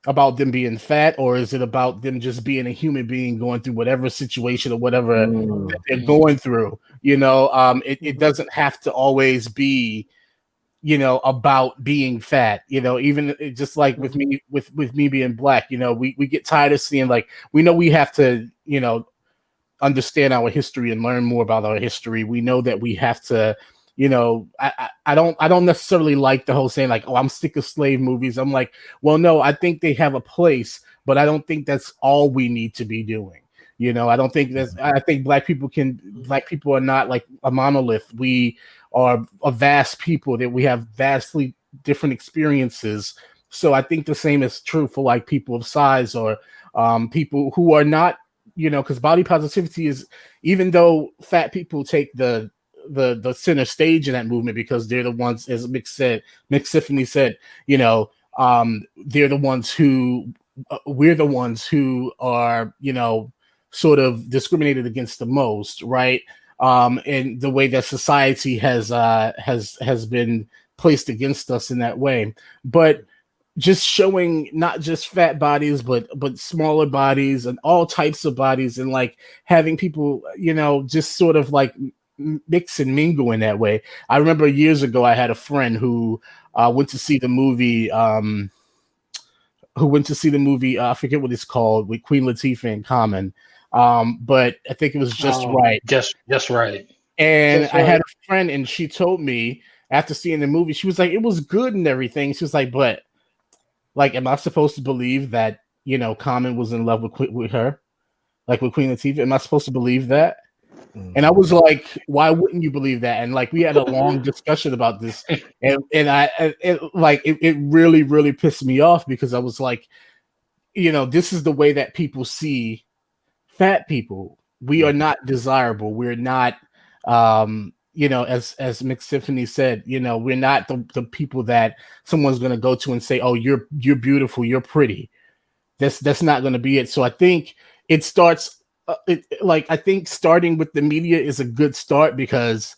about them being fat, or is it about them just being a human being going through whatever situation or whatever that they're going through? You know, it doesn't have to always be, you know, about being fat, you know, even just like with me, with me being Black, you know, we get tired of seeing, like, we know we have to, you know, understand our history and learn more about our history. We know that we have to, you know, I don't necessarily like the whole saying like, oh, I'm sick of slave movies. I'm like, well, no, I think they have a place, but I don't think that's all we need to be doing. You know, I don't think I think Black people are not like a monolith. We are a vast people, that we have vastly different experiences. So I think the same is true for like people of size, or people who are not, you know, because body positivity is, even though fat people take the center stage in that movement, because they're the ones, as Mick Tiffany said, you know, they're the ones who we're the ones who are, you know, sort of discriminated against the most, right? And the way that society has been placed against us in that way. But just showing not just fat bodies, but smaller bodies and all types of bodies, and like having people, you know, just sort of like mix and mingle in that way. I remember years ago, I had a friend who went to see the movie. I forget what it's called, with Queen Latifah and Common. But I think it was Just Right. Just right. And Just I had Right. a friend, and she told me after seeing the movie, she was like, it was good and everything. She was like, but like, am I supposed to believe that, you know, Common was in love with her? Like with Queen Latifah? Am I supposed to believe that? And I was like, why wouldn't you believe that? And like, we had a long discussion about this, and it really, really pissed me off, because I was like, you know, this is the way that people see fat people. We are not desirable. We're not, you know, as McSymphony said, you know, we're not the people that someone's going to go to and say, oh, you're beautiful, you're pretty. That's not going to be it. So I think it starts. I think starting with the media is a good start, because,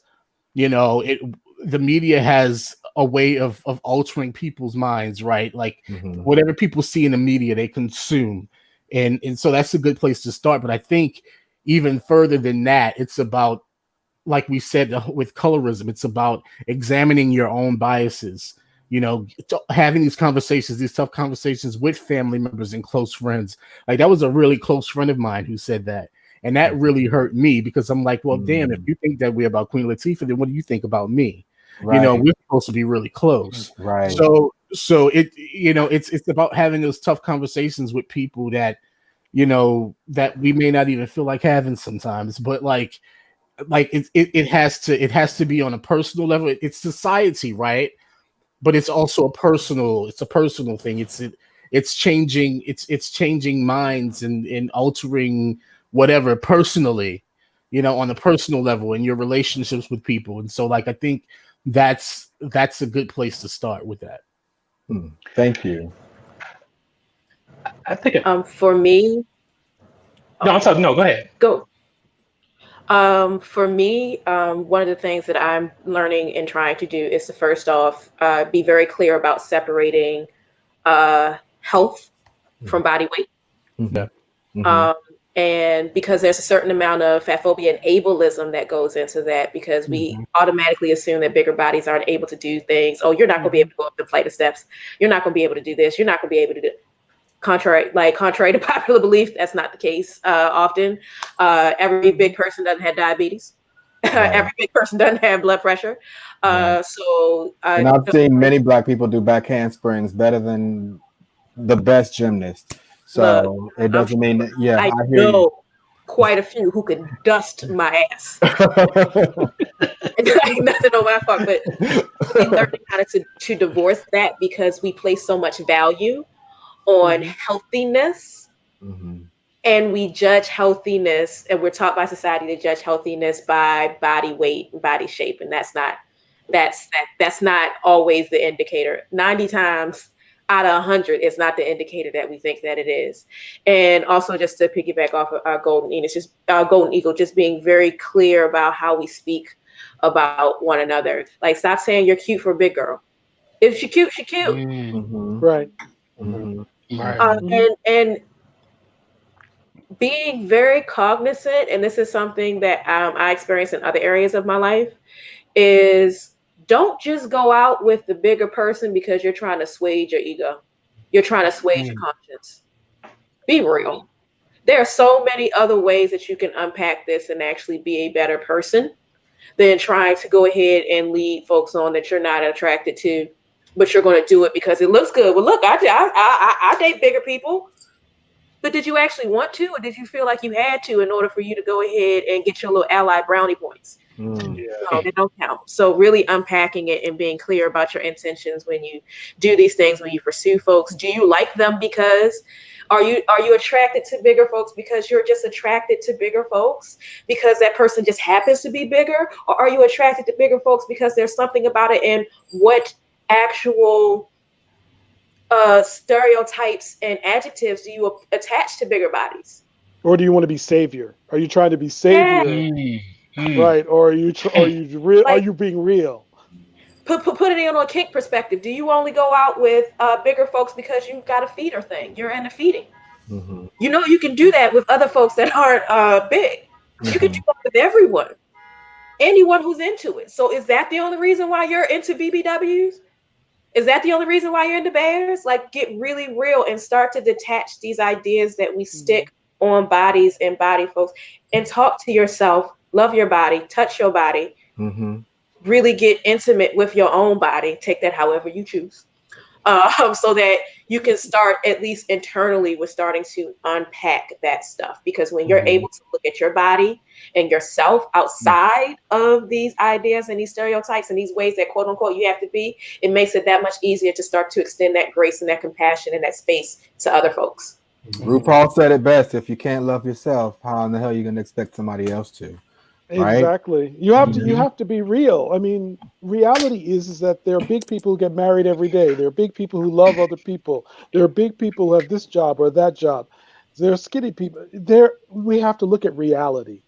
you know, the media has a way of altering people's minds, right? Like whatever people see in the media, they consume. And so that's a good place to start. But I think even further than that, it's about, like we said, with colorism, it's about examining your own biases, you know, having these conversations, these tough conversations with family members and close friends. Like, that was a really close friend of mine who said that. And that really hurt me, because I'm like, well, damn, if you think that we're about Queen Latifah, then what do you think about me? Right. You know, we're supposed to be really close. Right. So it, you know, it's about having those tough conversations with people that, you know, that we may not even feel like having sometimes, but like it has to be on a personal level. It's society, right? But it's also a personal thing. It's changing minds and altering whatever personally, you know, on a personal level in your relationships with people. And so, like, I think that's a good place to start with that. Thank you. I think for me. No, I'm sorry. No, go ahead. Go. For me, one of the things that I'm learning and trying to do is to, first off, be very clear about separating health from body weight. And because there's a certain amount of fat phobia and ableism that goes into that, because we automatically assume that bigger bodies aren't able to do things. Oh, you're not going to be able to go up the flight of steps. You're not going to be able to do this. You're not going to be able to do it. Contrary to popular belief, that's not the case often. Every big person doesn't have diabetes. Right. Every big person doesn't have blood pressure. And I've seen many Black people do back handsprings better than the best gymnast. So it doesn't mean that, I hear know you. Quite a few who can dust my ass. Nothing on my part, but we learning how to divorce that, because we place so much value on healthiness, and we judge healthiness, and we're taught by society to judge healthiness by body weight and body shape, and that's not always the indicator. 90 times out of 100 is not the indicator that we think that it is. And also, just to piggyback off of our Golden Eagle, just being very clear about how we speak about one another. Like, stop saying you're cute for a big girl. If she's cute, she's cute. Right. And being very cognizant, and this is something that I experience in other areas of my life, is don't just go out with the bigger person because you're trying to assuage your ego. You're trying to assuage your conscience. Be real. There are so many other ways that you can unpack this and actually be a better person than trying to go ahead and lead folks on that you're not attracted to, but you're going to do it because it looks good. Well, look, I date bigger people. But did you actually want to, or did you feel like you had to in order for you to go ahead and get your little ally brownie points? No, they don't count. So really unpacking it and being clear about your intentions when you do these things, when you pursue folks. Do you like them because are you attracted to bigger folks because you're just attracted to bigger folks because that person just happens to be bigger? Or are you attracted to bigger folks because there's something about it, and what actual stereotypes and adjectives do you attach to bigger bodies? Or do you want to be savior? Are you trying to be savior, right? Or are you are you being real? Put it in on a kink perspective. Do you only go out with bigger folks because you've got a feeder thing? You're into feeding. Mm-hmm. You know, you can do that with other folks that aren't big. You can do that with everyone, anyone who's into it. So is that the only reason why you're into BBWs? Is that the only reason why you're into bears? Like, get really real and start to detach these ideas that we stick on bodies and body folks, and talk to yourself, love your body, touch your body, really get intimate with your own body. Take that however you choose. So that you can start at least internally with starting to unpack that stuff. Because when you're able to look at your body and yourself outside of these ideas and these stereotypes and these ways that quote unquote you have to be, it makes it that much easier to start to extend that grace and that compassion and that space to other folks. RuPaul said it best: if you can't love yourself, how in the hell are you going to expect somebody else to? Right? Exactly. You have to be real. I mean, reality is that there are big people who get married every day. There are big people who love other people. There are big people who have this job or that job. There are skinny people. We have to look at reality.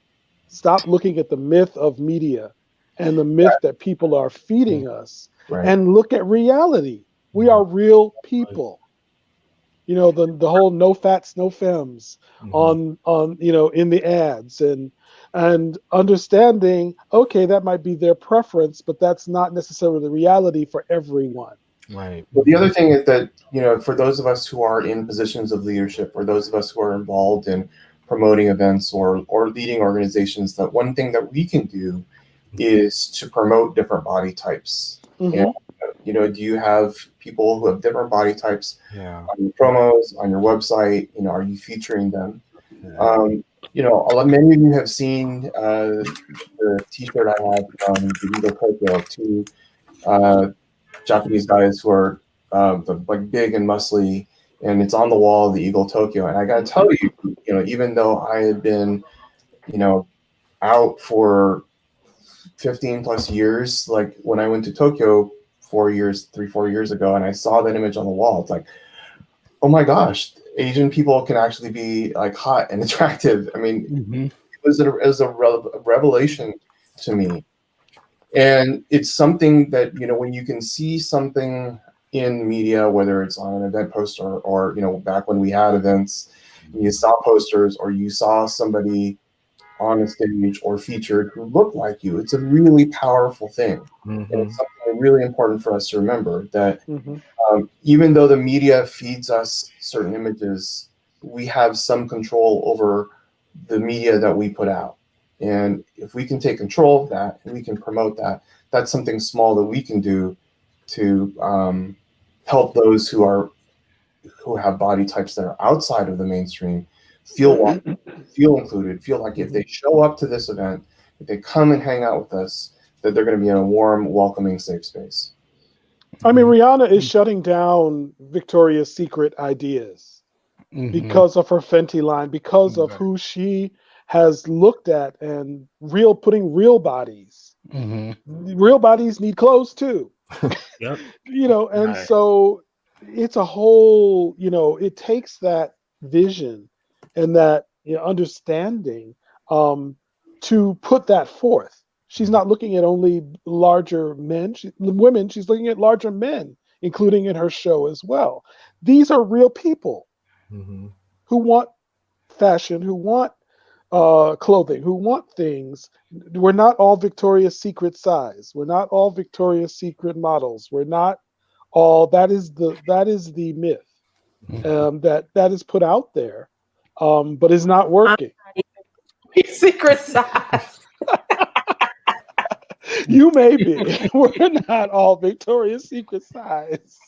Stop looking at the myth of media and the myth that people are feeding us, and look at reality. We are real people. You know, the whole no fats, no femmes on you know, in the ads, and understanding, okay, that might be their preference, but that's not necessarily the reality for everyone. Right. But the other thing is that, you know, for those of us who are in positions of leadership, or those of us who are involved in promoting events or leading organizations, that one thing that we can do is to promote different body types. And, you know, do you have people who have different body types on your promos, on your website? You know, are you featuring them? You know, many of you have seen the T-shirt I have from the Eagle Tokyo of two Japanese guys who are like big and muscly, and it's on the wall of the Eagle Tokyo. And I got to tell you, you know, even though I had been, you know, out for 15 plus years, like when I went to Tokyo 4 years ago, and I saw that image on the wall, it's like, oh my gosh, Asian people can actually be like hot and attractive. I mean, it was a revelation to me. And it's something that, you know, when you can see something in media, whether it's on an event poster or, you know, back when we had events, you saw posters or you saw somebody on a stage or featured who looked like you, it's a really powerful thing. And it's something really important for us to remember, that even though the media feeds us certain images, we have some control over the media that we put out. And if we can take control of that and we can promote that, that's something small that we can do to help those who have body types that are outside of the mainstream feel welcome, feel included, feel like if they show up to this event, if they come and hang out with us, that they're going to be in a warm, welcoming, safe space. I mean, Rihanna is shutting down Victoria's Secret ideas because of her Fenty line, because of who she has looked at, and putting real bodies. Real bodies need clothes too. You know, and so it's a whole, you know, it takes that vision and that, you know, understanding to put that forth. She's not looking at only larger women, she's looking at larger men, including in her show as well. These are real people who want fashion, who want clothing, who want things. We're not all Victoria's Secret size. We're not all Victoria's Secret models. We're not all. That is the myth that is put out there, but is not working. Secret size. You may be. We're not all Victoria's Secret size.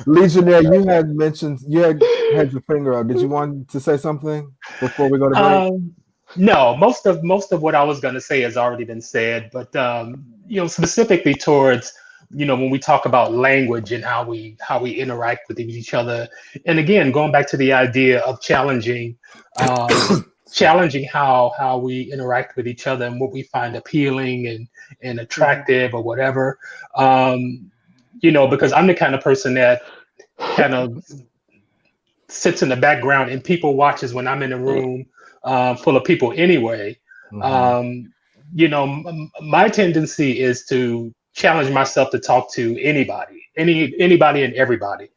Legionnaire, you had mentioned, you had your finger up. Did you want to say something before we go to break? No, most of what I was going to say has already been said, but you know, specifically towards, you know, when we talk about language and how we interact with each other, and again, going back to the idea of challenging how we interact with each other and what we find appealing and attractive or whatever, you know, because I'm the kind of person that kind of sits in the background and people watches when I'm in a room full of people anyway. My tendency is to challenge myself to talk to anybody and everybody.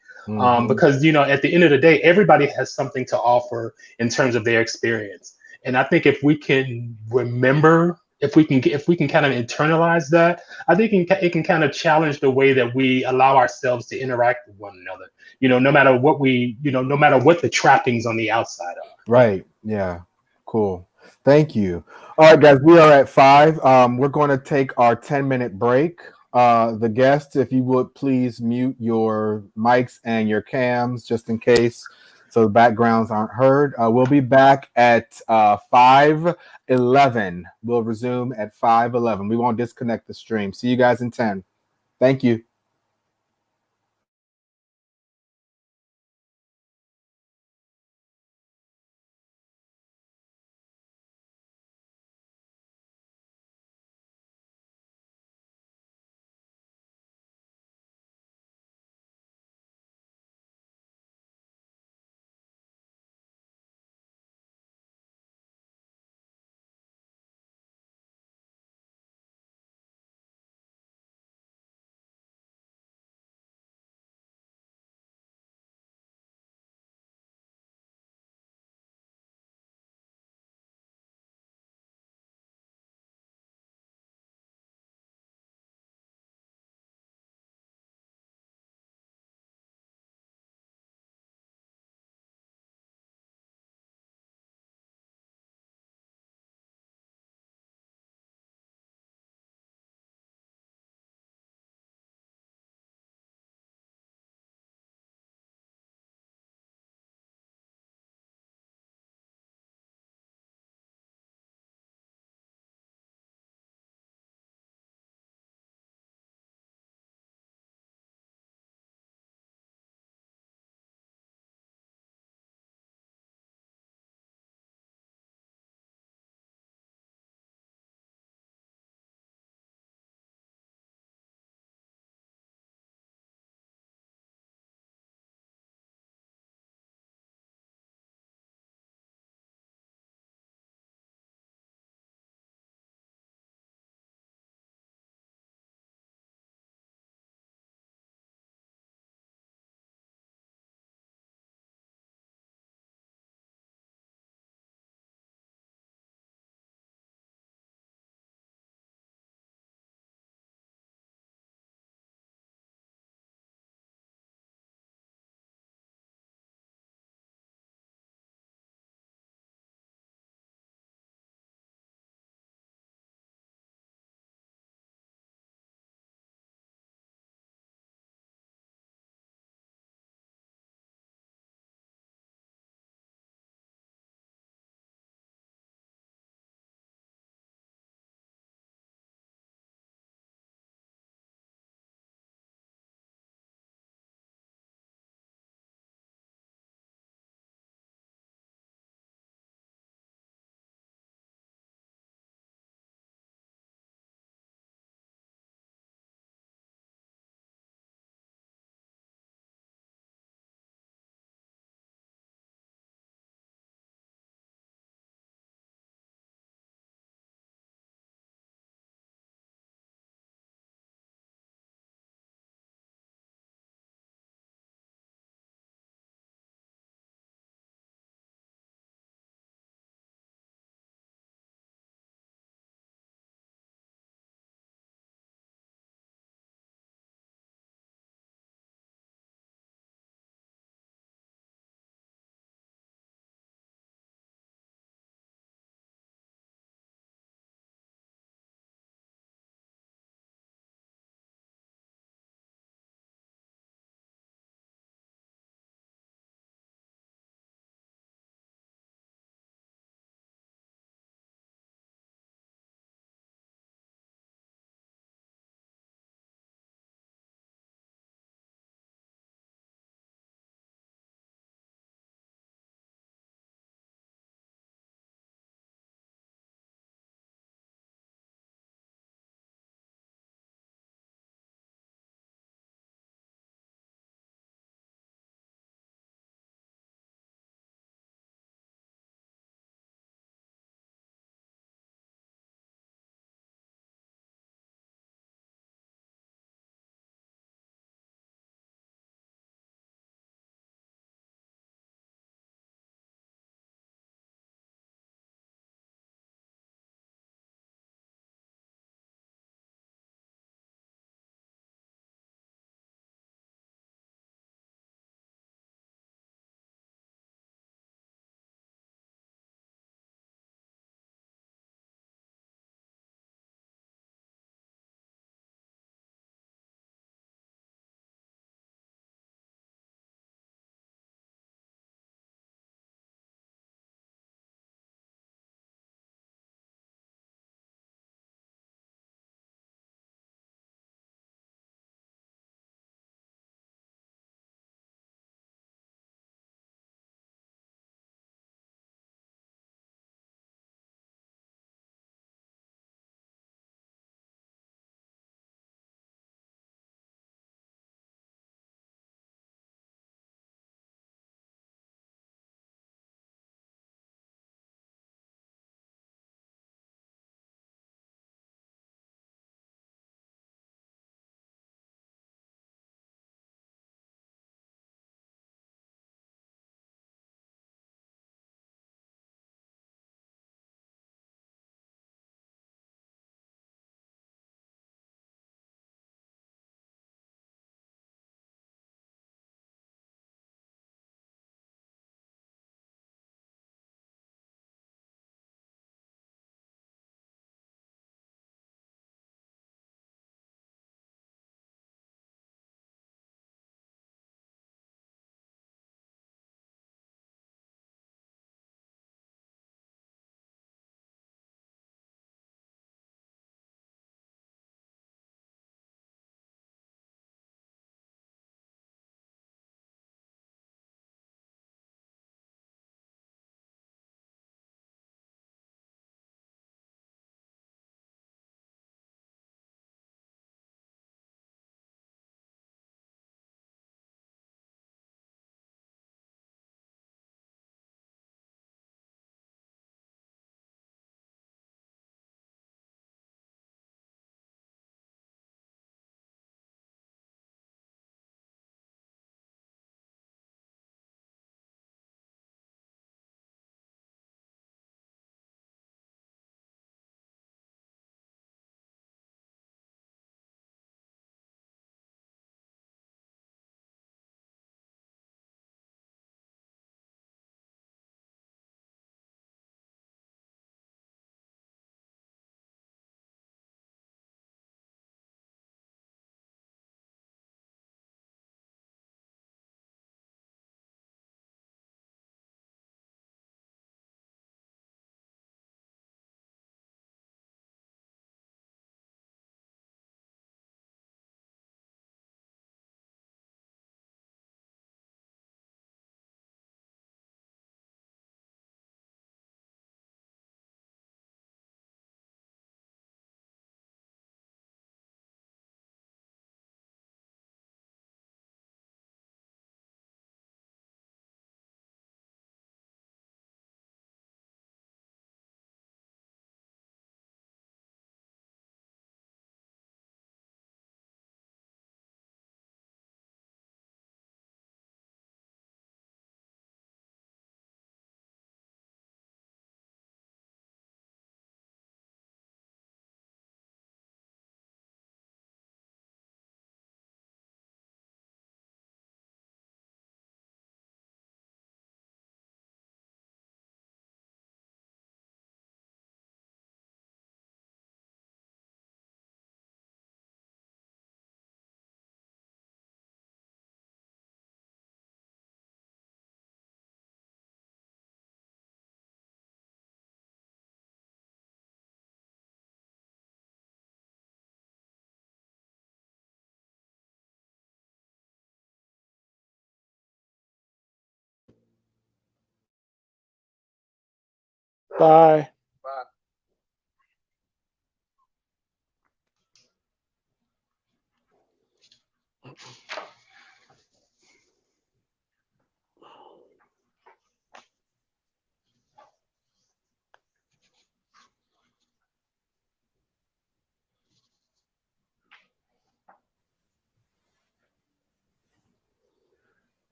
Because at the end of the day, everybody has something to offer in terms of their experience. And I think if we can remember, if we can kind of internalize that, I think it can kind of challenge the way that we allow ourselves to interact with one another. No matter what no matter what the trappings on the outside are. Right. Yeah. Cool. Thank you. All right, guys, we are at 5. We're going to take our 10-minute break. The guests, if you would please mute your mics and your cams just in case so the backgrounds aren't heard. We'll be back at 5:11. We'll resume at 5:11. We won't disconnect the stream. See you guys in 10. Thank you. Bye.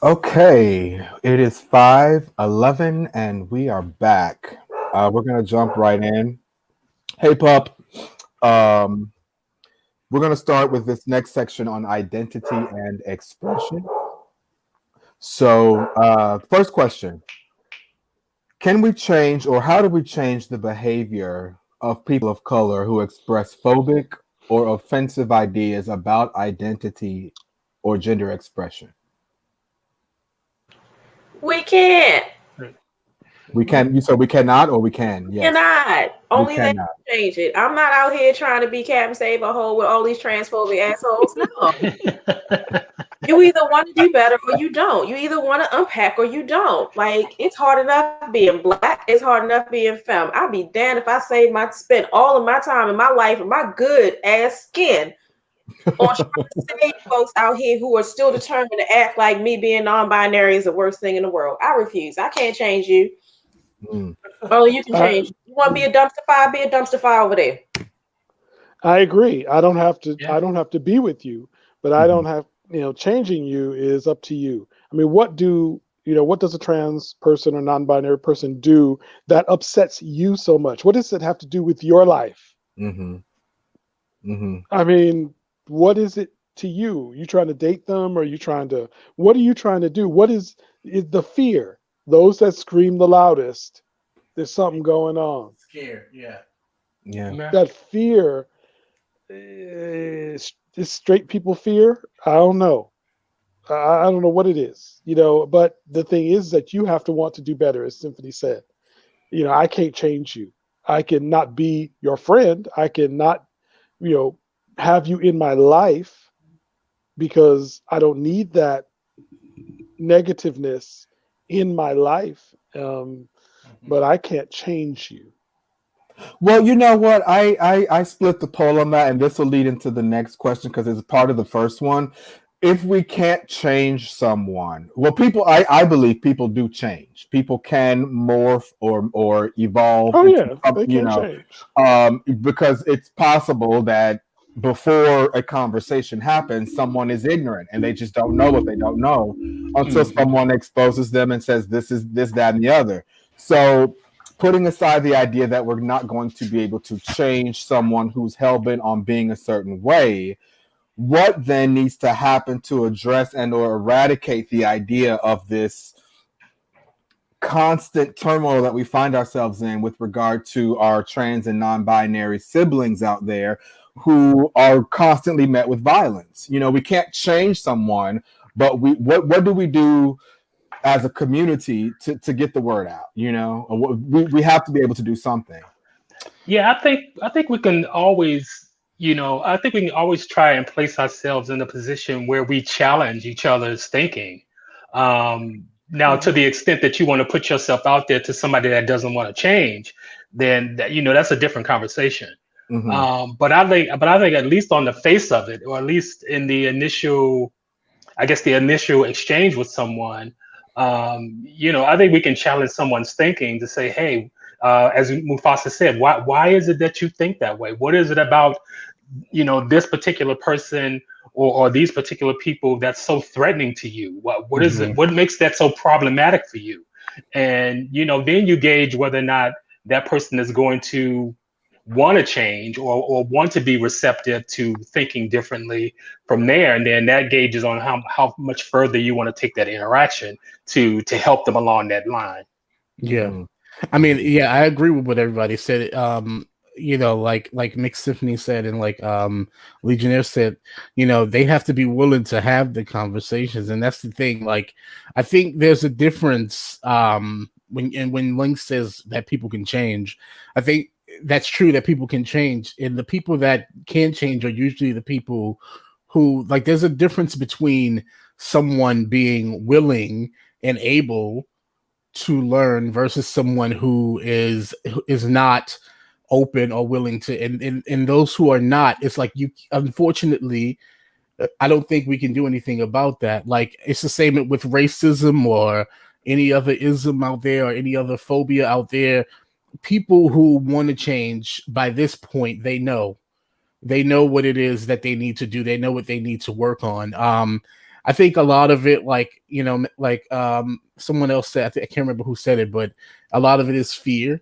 Okay, it is 5:11 and we are back. We're gonna jump right in. Hey, pup. Um, we're gonna start with this next section on identity and expression. So, first question: can we change, or how do we change the behavior of people of color who express phobic or offensive ideas about identity or gender expression? We can't. We can. So we cannot, or we can. Yes. Cannot. Only they cannot. can change it. I'm not out here trying to be Captain Save a Hole with all these transphobic assholes. No. You either want to do better or you don't. You either want to unpack or you don't. Like, it's hard enough being black. It's hard enough being femme. I'd be damned if I spent all of my time in my life and my good ass skin on trying to save folks out here who are still determined to act like me being non-binary is the worst thing in the world. I refuse. I can't change you. Only you can change. You want to be a dumpster fire? Be a dumpster fire over there. I agree. I don't have to. Yeah. I don't have to be with you, but I don't have. Changing you is up to you. I mean, what does a trans person or non-binary person do that upsets you so much? What does it have to do with your life? I mean, what is it to you? You trying to date them, or what are you trying to do? What is the fear? Those that scream the loudest, there's something going on. Scared, yeah. That fear is straight people fear. I don't know. I don't know what it is, but the thing is that you have to want to do better, as Symphony said. I can't change you. I cannot be your friend. I cannot, have you in my life because I don't need that negativeness in my life. But I can't change you. Well, you know what? I split the poll on that, and this will lead into the next question because it's part of the first one. If we can't change someone, well, I believe people do change. People can morph or evolve. Oh yeah, they can change. Because it's possible that before a conversation happens, someone is ignorant and they just don't know what they don't know until someone exposes them and says this is this, that, and the other. So, putting aside the idea that we're not going to be able to change someone who's hell-bent on being a certain way, what then needs to happen to address and or eradicate the idea of this constant turmoil that we find ourselves in with regard to our trans and non-binary siblings out there who are constantly met with violence? We can't change someone, but what do we do as a community to get the word out? We have to be able to do something. Yeah, I think we can always, I think we can always try and place ourselves in a position where we challenge each other's thinking. Now, to the extent that you want to put yourself out there to somebody that doesn't want to change, then that's a different conversation. But I think at least on the face of it, or at least in the initial exchange with someone, I think we can challenge someone's thinking to say, hey, as Mufasa said, why is it that you think that way? What is it about, this particular person or these particular people that's so threatening to you? What is it? What makes that so problematic for you? And, then you gauge whether or not that person is going to want to change or want to be receptive to thinking differently from there. And then that gauges on how much further you want to take that interaction to help them along that line. Yeah. I mean, yeah, I agree with what everybody said. Like Mixed Symphony said, and like Legionnaire said, they have to be willing to have the conversations. And that's the thing. Like, I think there's a difference when Link says that people can change. I think that's true that people can change, and the people that can change are usually the people who, like, there's a difference between someone being willing and able to learn versus someone who is not open or willing to, and those who are not, it's like, you, unfortunately, I don't think we can do anything about that. Like, it's the same with racism or any other ism out there or any other phobia out there. People who want to change, by this point, they know what it is that they need to do. They know what they need to work on. I think a lot of it, like, someone else said, I can't remember who said it, but a lot of it is fear.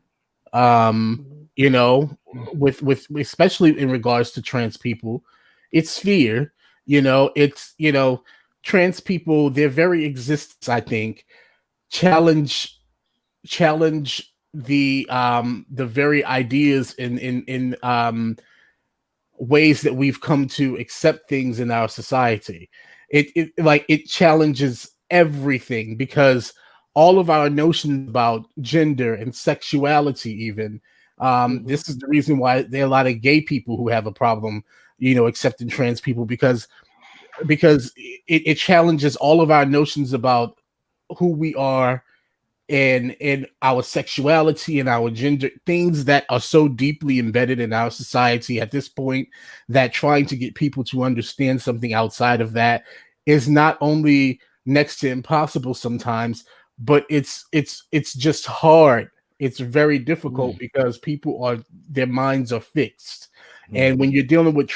With especially in regards to trans people, it's fear. Trans people, their very existence, I think, challenge the very ideas in ways that we've come to accept things in our society. It challenges everything, because all of our notions about gender and sexuality, even this is the reason why there are a lot of gay people who have a problem, accepting trans people, because it challenges all of our notions about who we are and our sexuality and our gender, things that are so deeply embedded in our society at this point, that trying to get people to understand something outside of that is not only next to impossible sometimes, but it's just hard. It's very difficult because their minds are fixed. And when you're dealing with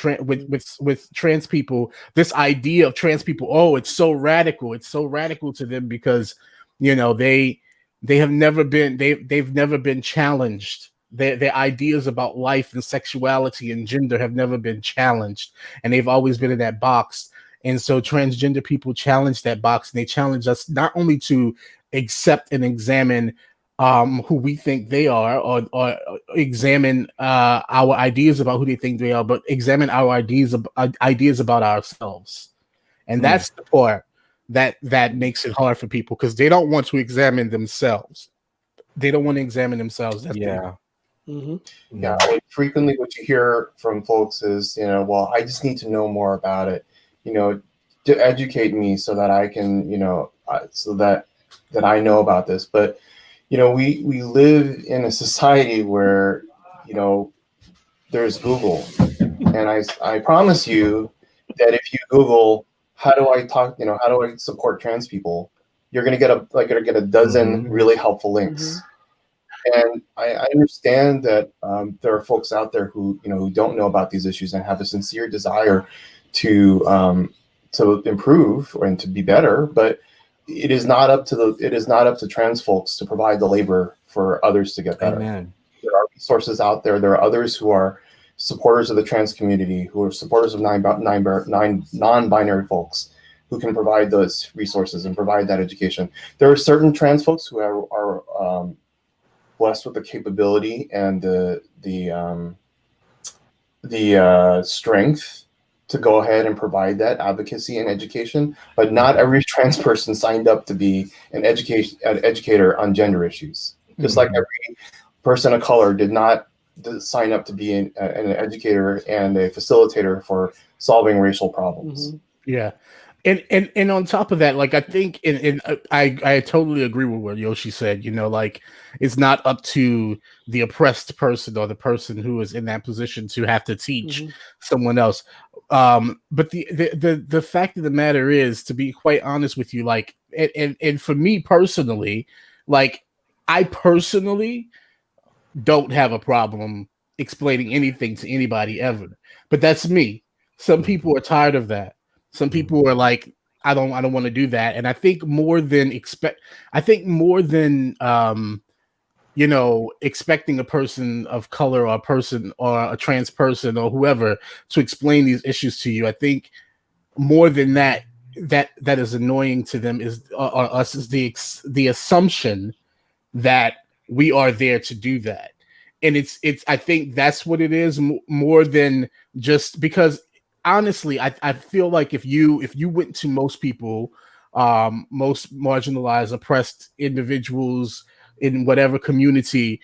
trans people, this idea of trans people, oh, it's so radical to them, because they've never been challenged. Their ideas about life and sexuality and gender have never been challenged, and they've always been in that box. And so transgender people challenge that box, and they challenge us not only to accept and examine who we think they are, or examine our ideas about who they think they are, but examine our ideas about ourselves. And that's the part that makes it hard for people, because they don't want to examine themselves. They don't want to examine themselves. Yeah, frequently what you hear from folks is, well, I just need to know more about it, to educate me so that I can, so that I know about this. But we live in a society where, there's Google, and I promise you that if you Google, how do I support trans people, you're gonna get a dozen really helpful links. And I understand that there are folks out there who don't know about these issues and have a sincere desire to improve and to be better, but it is not up to trans folks to provide the labor for others to get better. Amen. There are resources out there. There are others who are supporters of the trans community, who are supporters of non-binary folks, who can provide those resources and provide that education. There are certain trans folks who are blessed with the capability and the strength to go ahead and provide that advocacy and education, but not every trans person signed up to be an educator on gender issues. Just like every person of color did not sign up to be an educator and a facilitator for solving racial problems. Yeah. And on top of that, like, I think, and I totally agree with what Yoshi said, like, it's not up to the oppressed person or the person who is in that position to have to teach someone else. But the fact of the matter is, to be quite honest with you, like, and for me personally, like, I personally don't have a problem explaining anything to anybody ever, but that's me. Some people are tired of that. Some people are like, I don't want to do that. And I think more than expecting a person of color or a person or a trans person or whoever to explain these issues to you, I think more than that is annoying to them is us is the assumption that we are there to do that. And it's I think that's what it is, more than just because honestly, I feel like if you went to most people, most marginalized, oppressed individuals in whatever community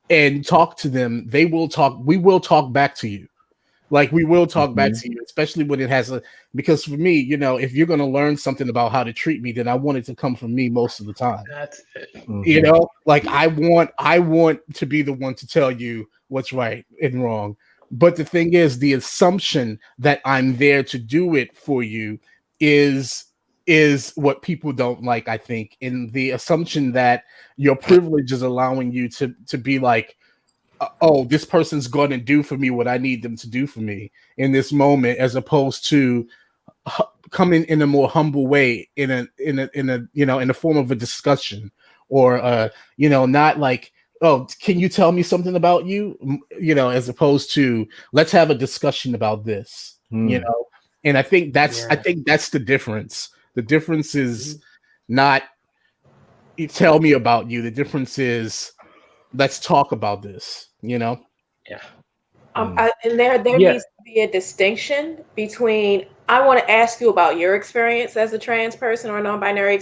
and talk to them, we will talk back to you. Like, we will talk back to you, especially when it has because for me, you know, if you're going to learn something about how to treat me, then I want it to come from me most of the time. That's it. You know, like I want to be the one to tell you what's right and wrong. But the thing is, the assumption that I'm there to do it for you is what people don't like, I think. In the assumption that your privilege is allowing you to be like, oh, this person's going to do for me what I need them to do for me in this moment, as opposed to coming in a more humble way, in a you know, in the form of a discussion, or you know, not like, oh, can you tell me something about you, you know, as opposed to let's have a discussion about this, you know. And I think that's the difference. The difference is not you tell me about you. The difference is let's talk about this, you know. Yeah. And there needs to be a distinction between, I want to ask you about your experience as a trans person or a non-binary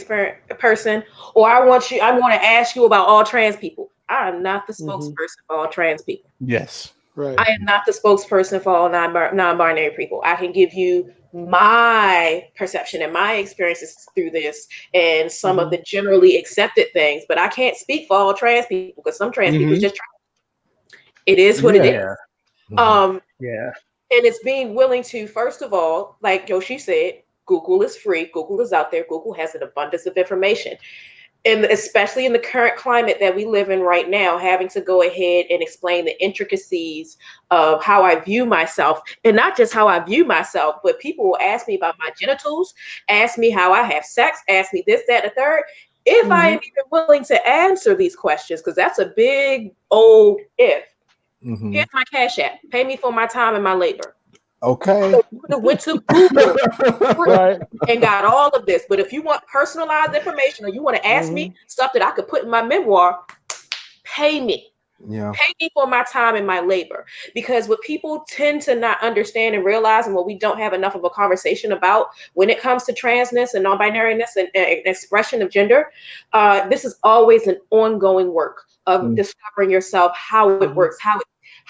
person, or I want to ask you about all trans people. I am not the spokesperson for all trans people. Yes. Right. I am not the spokesperson for all non-binary people. I can give you my perception and my experiences through this and some of the generally accepted things, but I can't speak for all trans people, because some trans people just trans. It is what it is. And it's being willing to, first of all, like Yoshi said, Google is free. Google is out there. Google has an abundance of information. And especially in the current climate that we live in right now, having to go ahead and explain the intricacies of how I view myself, and not just how I view myself, but people will ask me about my genitals, ask me how I have sex, ask me this, that, and the third. If I am even willing to answer these questions, because that's a big old if. Here's my Cash App. Pay me for my time and my labor. Okay. So you would have went to Google and got all of this. But if you want personalized information, or you want to ask me stuff that I could put in my memoir, pay me. Yeah. Pay me for my time and my labor. Because what people tend to not understand and realize, and what we don't have enough of a conversation about when it comes to transness and non-binariness and expression of gender, this is always an ongoing work of discovering yourself, how it works,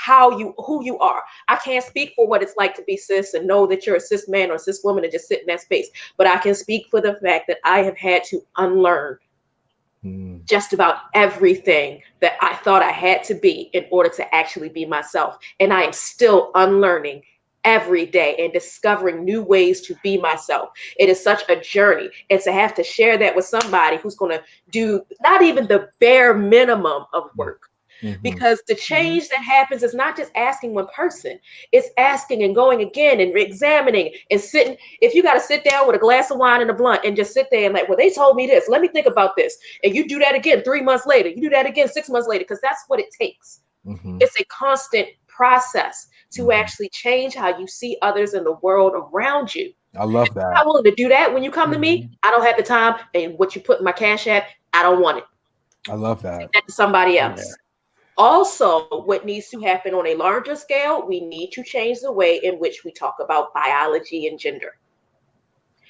who you are. I can't speak for what it's like to be cis and know that you're a cis man or cis woman and just sit in that space, but I can speak for the fact that I have had to unlearn just about everything that I thought I had to be in order to actually be myself. And I am still unlearning every day and discovering new ways to be myself. It is such a journey. And to have to share that with somebody who's going to do not even the bare minimum of work. Because the change that happens is not just asking one person, it's asking and going again and examining and sitting. If you got to sit down with a glass of wine and a blunt and just sit there and like, well, they told me this, let me think about this. And you do that again 3 months later, you do that again 6 months later, because that's what it takes. It's a constant process to actually change how you see others in the world around you. I love that. I'm not willing to do that when you come to me. I don't have the time, and what you put in my Cash App, I don't want it. I love that. Take that to somebody else. Also, what needs to happen on a larger scale, we need to change the way in which we talk about biology and gender.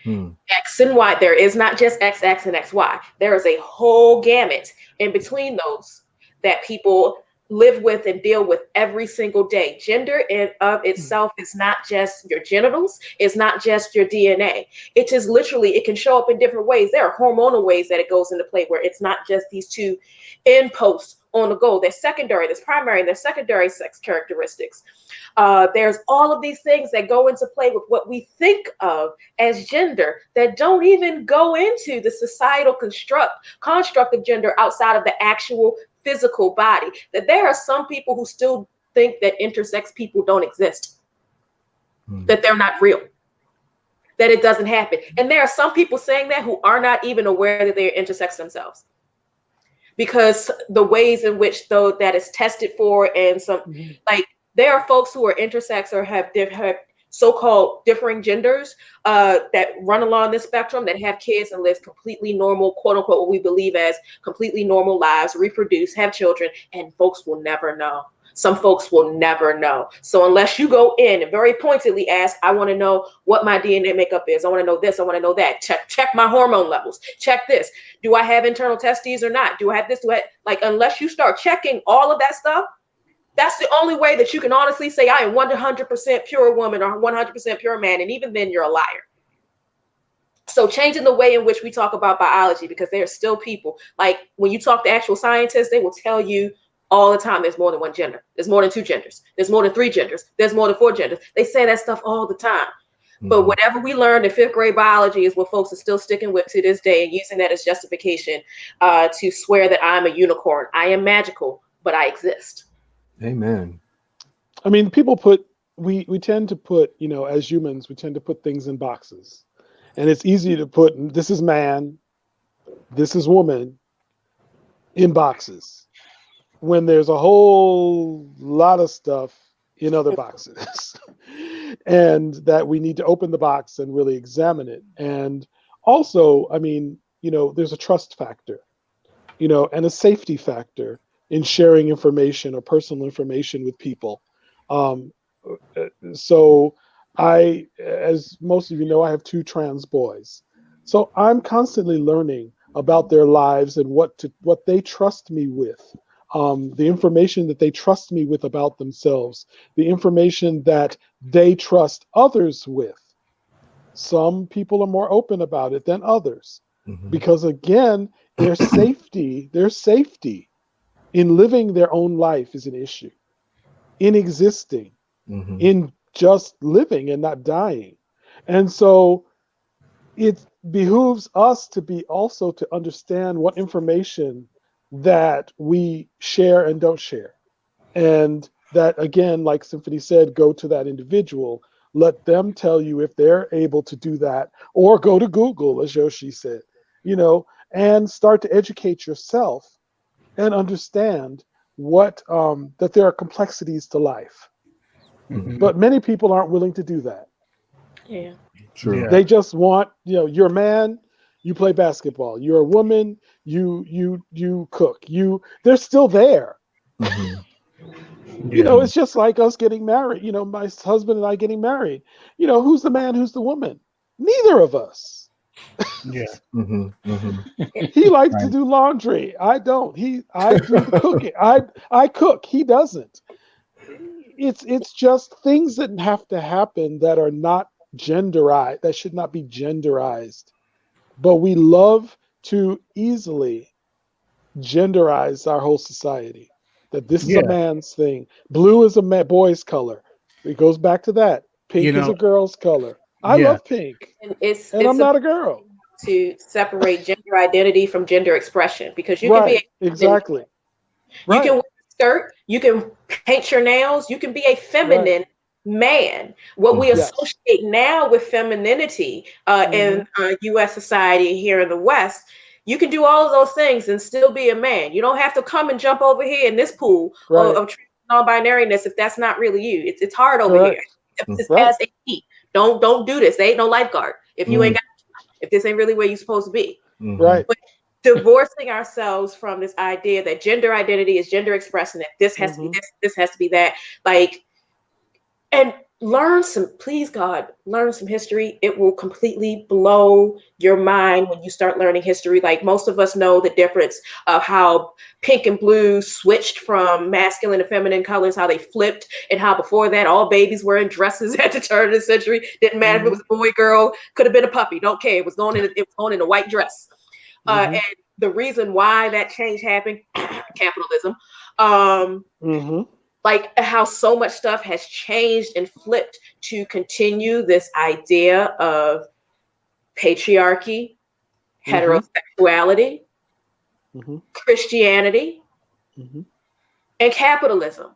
X and Y, there is not just X, X, and XY. There is a whole gamut in between those that people live with and deal with every single day. Gender in of itself is not just your genitals, it's not just your DNA. It is literally, it can show up in different ways. There are hormonal ways that it goes into play, where it's not just these two end posts on the go. There's secondary, there's primary, and there's secondary sex characteristics. There's all of these things that go into play with what we think of as gender that don't even go into the societal construct of gender outside of the actual physical body. That there are some people who still think that intersex people don't exist, that they're not real, that it doesn't happen. And there are some people saying that who are not even aware that they're intersex themselves, because the ways in which though that is tested for, and some like there are folks who are intersex or have so-called differing genders that run along this spectrum, that have kids and live completely normal, quote unquote, what we believe as completely normal lives, reproduce, have children, and folks will never know. Some folks will never know. So unless you go in and very pointedly ask, I want to know what my DNA makeup is. I want to know this. I want to know that. Check my hormone levels. Check this. Do I have internal testes or not? Do I have this? Unless you start checking all of that stuff, That's the only way that you can honestly say I am 100% pure woman or 100% pure man, and even then you're a liar. So changing the way in which we talk about biology, because there are still people, like when you talk to actual scientists, they will tell you all the time there's more than one gender. There's more than two genders. There's more than three genders. There's more than four genders. They say that stuff all the time. But whatever we learned in 5th grade biology is what folks are still sticking with to this day and using that as justification to swear that I'm a unicorn. I am magical, but I exist. Amen. I mean, we tend to put, you know, as humans, we tend to put things in boxes. And it's easy to put, this is man, this is woman, in boxes, when there's a whole lot of stuff in other boxes. And that we need to open the box and really examine it. And also, I mean, you know, there's a trust factor, you know, and a safety factor in sharing information or personal information with people. So as most of you know, I have 2 trans boys. So I'm constantly learning about their lives and what they trust me with. The information that they trust me with about themselves, the information that they trust others with. Some people are more open about it than others, because again, their safety in living their own life is an issue, in existing, in just living and not dying. And so it behooves us to be also to understand what information that we share and don't share. And that, again, like Symphony said, go to that individual, let them tell you if they're able to do that, or go to Google, as Yoshi said, you know, and start to educate yourself and understand what, that there are complexities to life. But many people aren't willing to do that. Yeah. True. They just want, you know, you're a man, you play basketball. You're a woman, you cook. They're still there. You know, it's just like us getting married. You know, my husband and I getting married. You know, who's the man, who's the woman? Neither of us. He likes to do laundry. I don't. I do the cooking. I cook. He doesn't. It's just things that have to happen that are not genderized, that should not be genderized. But we love to easily genderize our whole society. That this is a man's thing. Blue is a boy's color. It goes back to that. Pink is a girl's color. I love pink. And I'm not a girl. To separate gender identity from gender expression, because you can be exactly. You can wear a skirt, you can paint your nails, you can be a feminine man. What we associate now with femininity in U.S. society here in the West, you can do all of those things and still be a man. You don't have to come and jump over here in this pool of non-binariness if that's not really you. It's hard over here. It's past 18. Don't do this. They ain't no lifeguard if you ain't got, if this ain't really where you're supposed to be. Right. But divorcing ourselves from this idea that gender identity is gender expressing, that this has to be this has to be that, like, and please God, learn some history. It will completely blow your mind when you start learning history. Like, most of us know the difference of how pink and blue switched from masculine to feminine colors, how they flipped, and how before that all babies were in dresses at the turn of the century. Didn't matter if it was a boy, girl, could have been a puppy. Don't care. It was going in a white dress. And the reason why that change happened, capitalism, like how so much stuff has changed and flipped to continue this idea of patriarchy, heterosexuality, Christianity, and capitalism.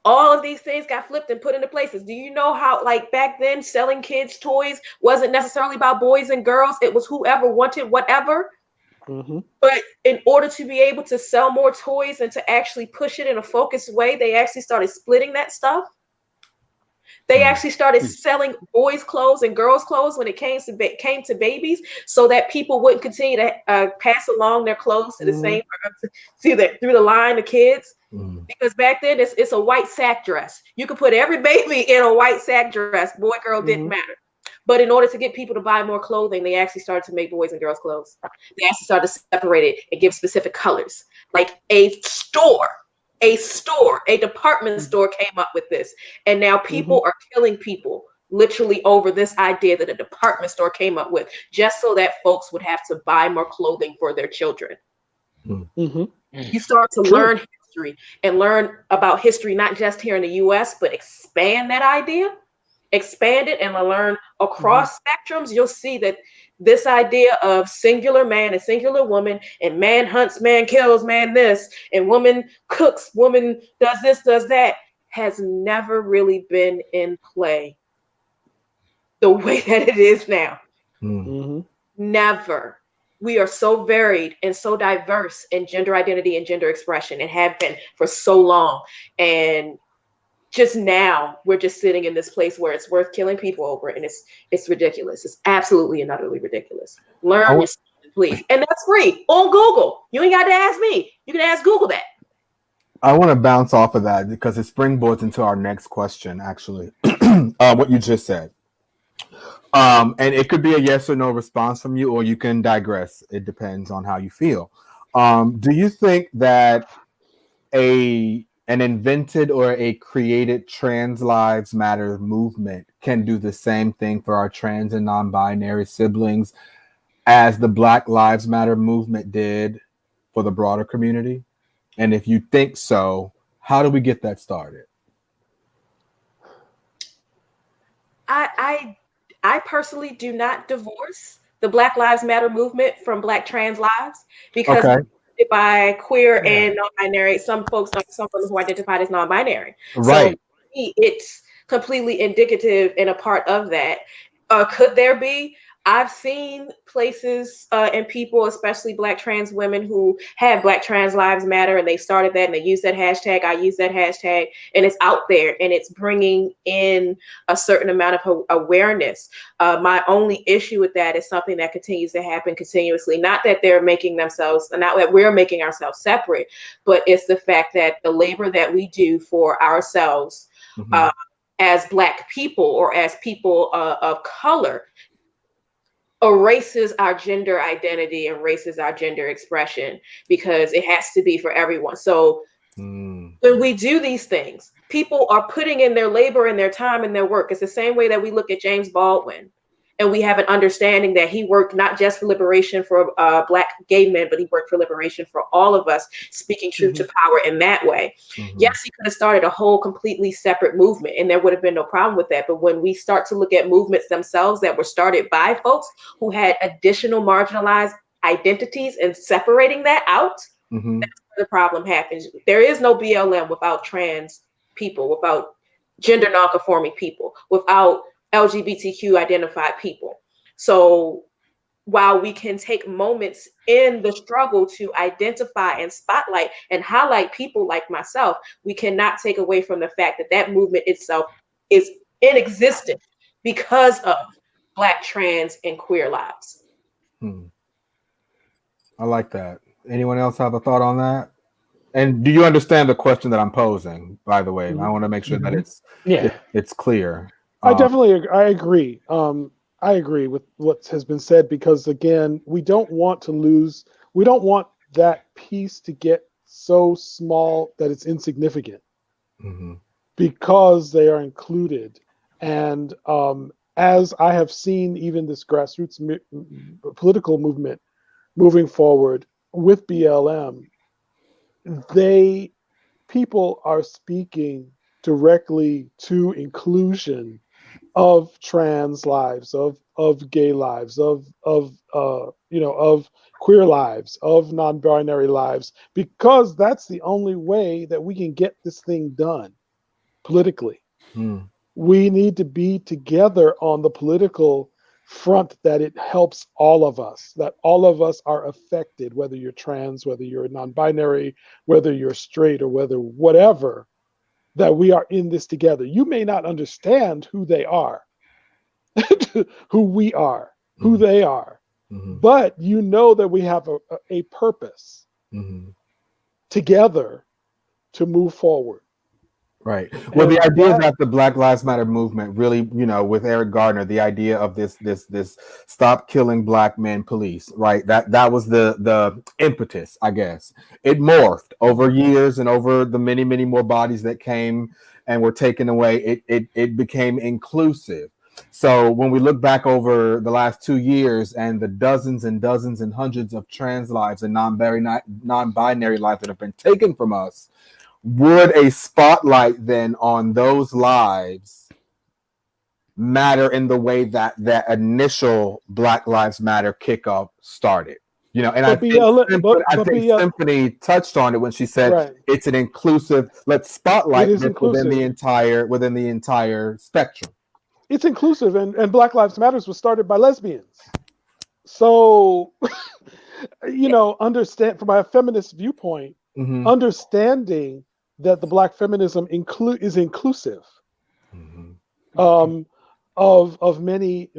All of these things got flipped and put into places. Do you know how, like, back then, selling kids toys wasn't necessarily about boys and girls? It was whoever wanted whatever. But in order to be able to sell more toys and to actually push it in a focused way, they actually started splitting that stuff. They actually started selling boys' clothes and girls' clothes when it came to babies, so that people wouldn't continue to pass along their clothes to the same through the line of kids. Because back then it's a white sack dress. You could put every baby in a white sack dress. Boy, girl, didn't matter. But in order to get people to buy more clothing, they actually started to make boys and girls clothes. They actually started to separate it and give specific colors. Like a store A department store came up with this. And now people are killing people literally over this idea that a department store came up with, just so that folks would have to buy more clothing for their children. You start to learn history and learn about history, not just here in the US, but expand that idea, expand it and learn across spectrums. You'll see that this idea of singular man and singular woman, and man hunts, man kills, man this, and woman cooks, woman does this, does that, has never really been in play the way that it is now. Never. We are so varied and so diverse in gender identity and gender expression, and have been for so long. And just now we're just sitting in this place where it's worth killing people over, and it's ridiculous. It's absolutely and utterly ridiculous. Learn your stuff, please. And that's free on Google. You ain't got to ask me. You can ask Google that. I want to bounce off of that because it springboards into our next question, actually. What you just said. And it could be a yes or no response from you, or you can digress. It depends on how you feel. Do you think that an invented or a created Trans Lives Matter movement can do the same thing for our trans and non-binary siblings as the Black Lives Matter movement did for the broader community? And if you think so, how do we get that started? I personally do not divorce the Black Lives Matter movement from Black trans lives, because by queer and non-binary, some folks who identified as non-binary. Right. So it's completely indicative and a part of that. Could there be? I've seen places and people, especially Black trans women, who have Black Trans Lives Matter, and they started that and they use that hashtag. I use that hashtag, and it's out there and it's bringing in a certain amount of awareness. My only issue with that is something that continues to happen continuously. Not that they're making themselves, not that we're making ourselves separate, but it's the fact that the labor that we do for ourselves as Black people or as people of color erases our gender identity, erases our gender expression, because it has to be for everyone. So when we do these things, people are putting in their labor and their time and their work. It's the same way that we look at James Baldwin, and we have an understanding that he worked not just for liberation for Black gay men, but he worked for liberation for all of us, speaking truth to power in that way. Yes, he could have started a whole completely separate movement, and there would have been no problem with that. But when we start to look at movements themselves that were started by folks who had additional marginalized identities and separating that out, that's where the problem happens. There is no BLM without trans people, without gender nonconforming people, without LGBTQ identified people. So while we can take moments in the struggle to identify and spotlight and highlight people like myself, we cannot take away from the fact that that movement itself is in existence because of Black trans and queer lives. I like that. Anyone else have a thought on that? And do you understand the question that I'm posing, by the way? I want to make sure that it's clear. I agree. I agree with what has been said, because again, we don't want that piece to get so small that it's insignificant, because they are included. And as I have seen, even this grassroots political movement moving forward with BLM, people are speaking directly to inclusion of trans lives, of gay lives, of queer lives, of non-binary lives, because that's the only way that we can get this thing done politically. We need to be together on the political front, that it helps all of us, that all of us are affected, whether you're trans, whether you're non-binary, whether you're straight, or whatever, that we are in this together. You may not understand who they are, who we are, who they are, but you know that we have a purpose together to move forward. Right. Well, the idea that the Black Lives Matter movement really, you know, with Eric Gardner, the idea of this stop killing black men police, right? That was the impetus, I guess. It morphed over years and over the many more bodies that came and were taken away. It became inclusive. So when we look back over the last 2 years and the dozens and dozens and hundreds of trans lives and non-binary lives that have been taken from us, would a spotlight then on those lives matter in the way that that initial Black Lives Matter kickoff started? You know, and I think Symphony touched on it when she said it's an inclusive. Let's spotlight this within the entire spectrum. It's inclusive, and Black Lives Matters was started by lesbians. So, you know, understand from a feminist viewpoint, understanding that the Black feminism is inclusive of many,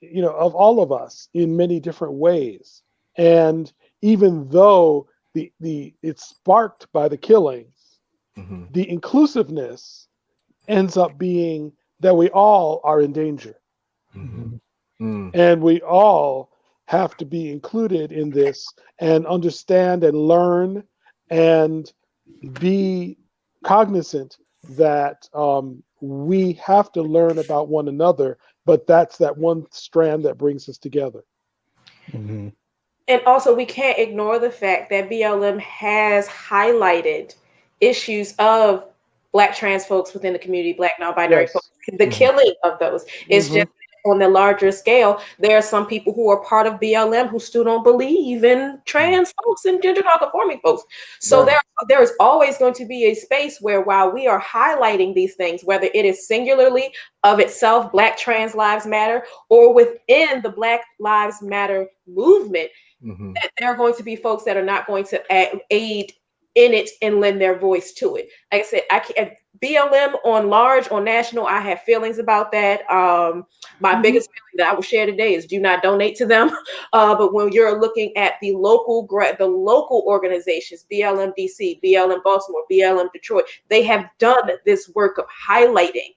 you know, of all of us in many different ways. And even though it's sparked by the killings, the inclusiveness ends up being that we all are in danger. And we all have to be included in this and understand and learn and be cognizant that we have to learn about one another, but that's that one strand that brings us together. And also, we can't ignore the fact that BLM has highlighted issues of Black trans folks within the community, Black non-binary folks, the killing of those. It's just on the larger scale, there are some people who are part of BLM who still don't believe in trans folks and gender non-conforming folks. So there is always going to be a space where, while we are highlighting these things, whether it is singularly of itself, Black trans lives matter, or within the Black Lives Matter movement, that there are going to be folks that are not going to aid in it and lend their voice to it. Like I said, I can't. BLM on large, on national, I have feelings about that. My biggest feeling that I will share today is do not donate to them. But when you're looking at the local organizations, BLM DC, BLM Baltimore, BLM Detroit, they have done this work of highlighting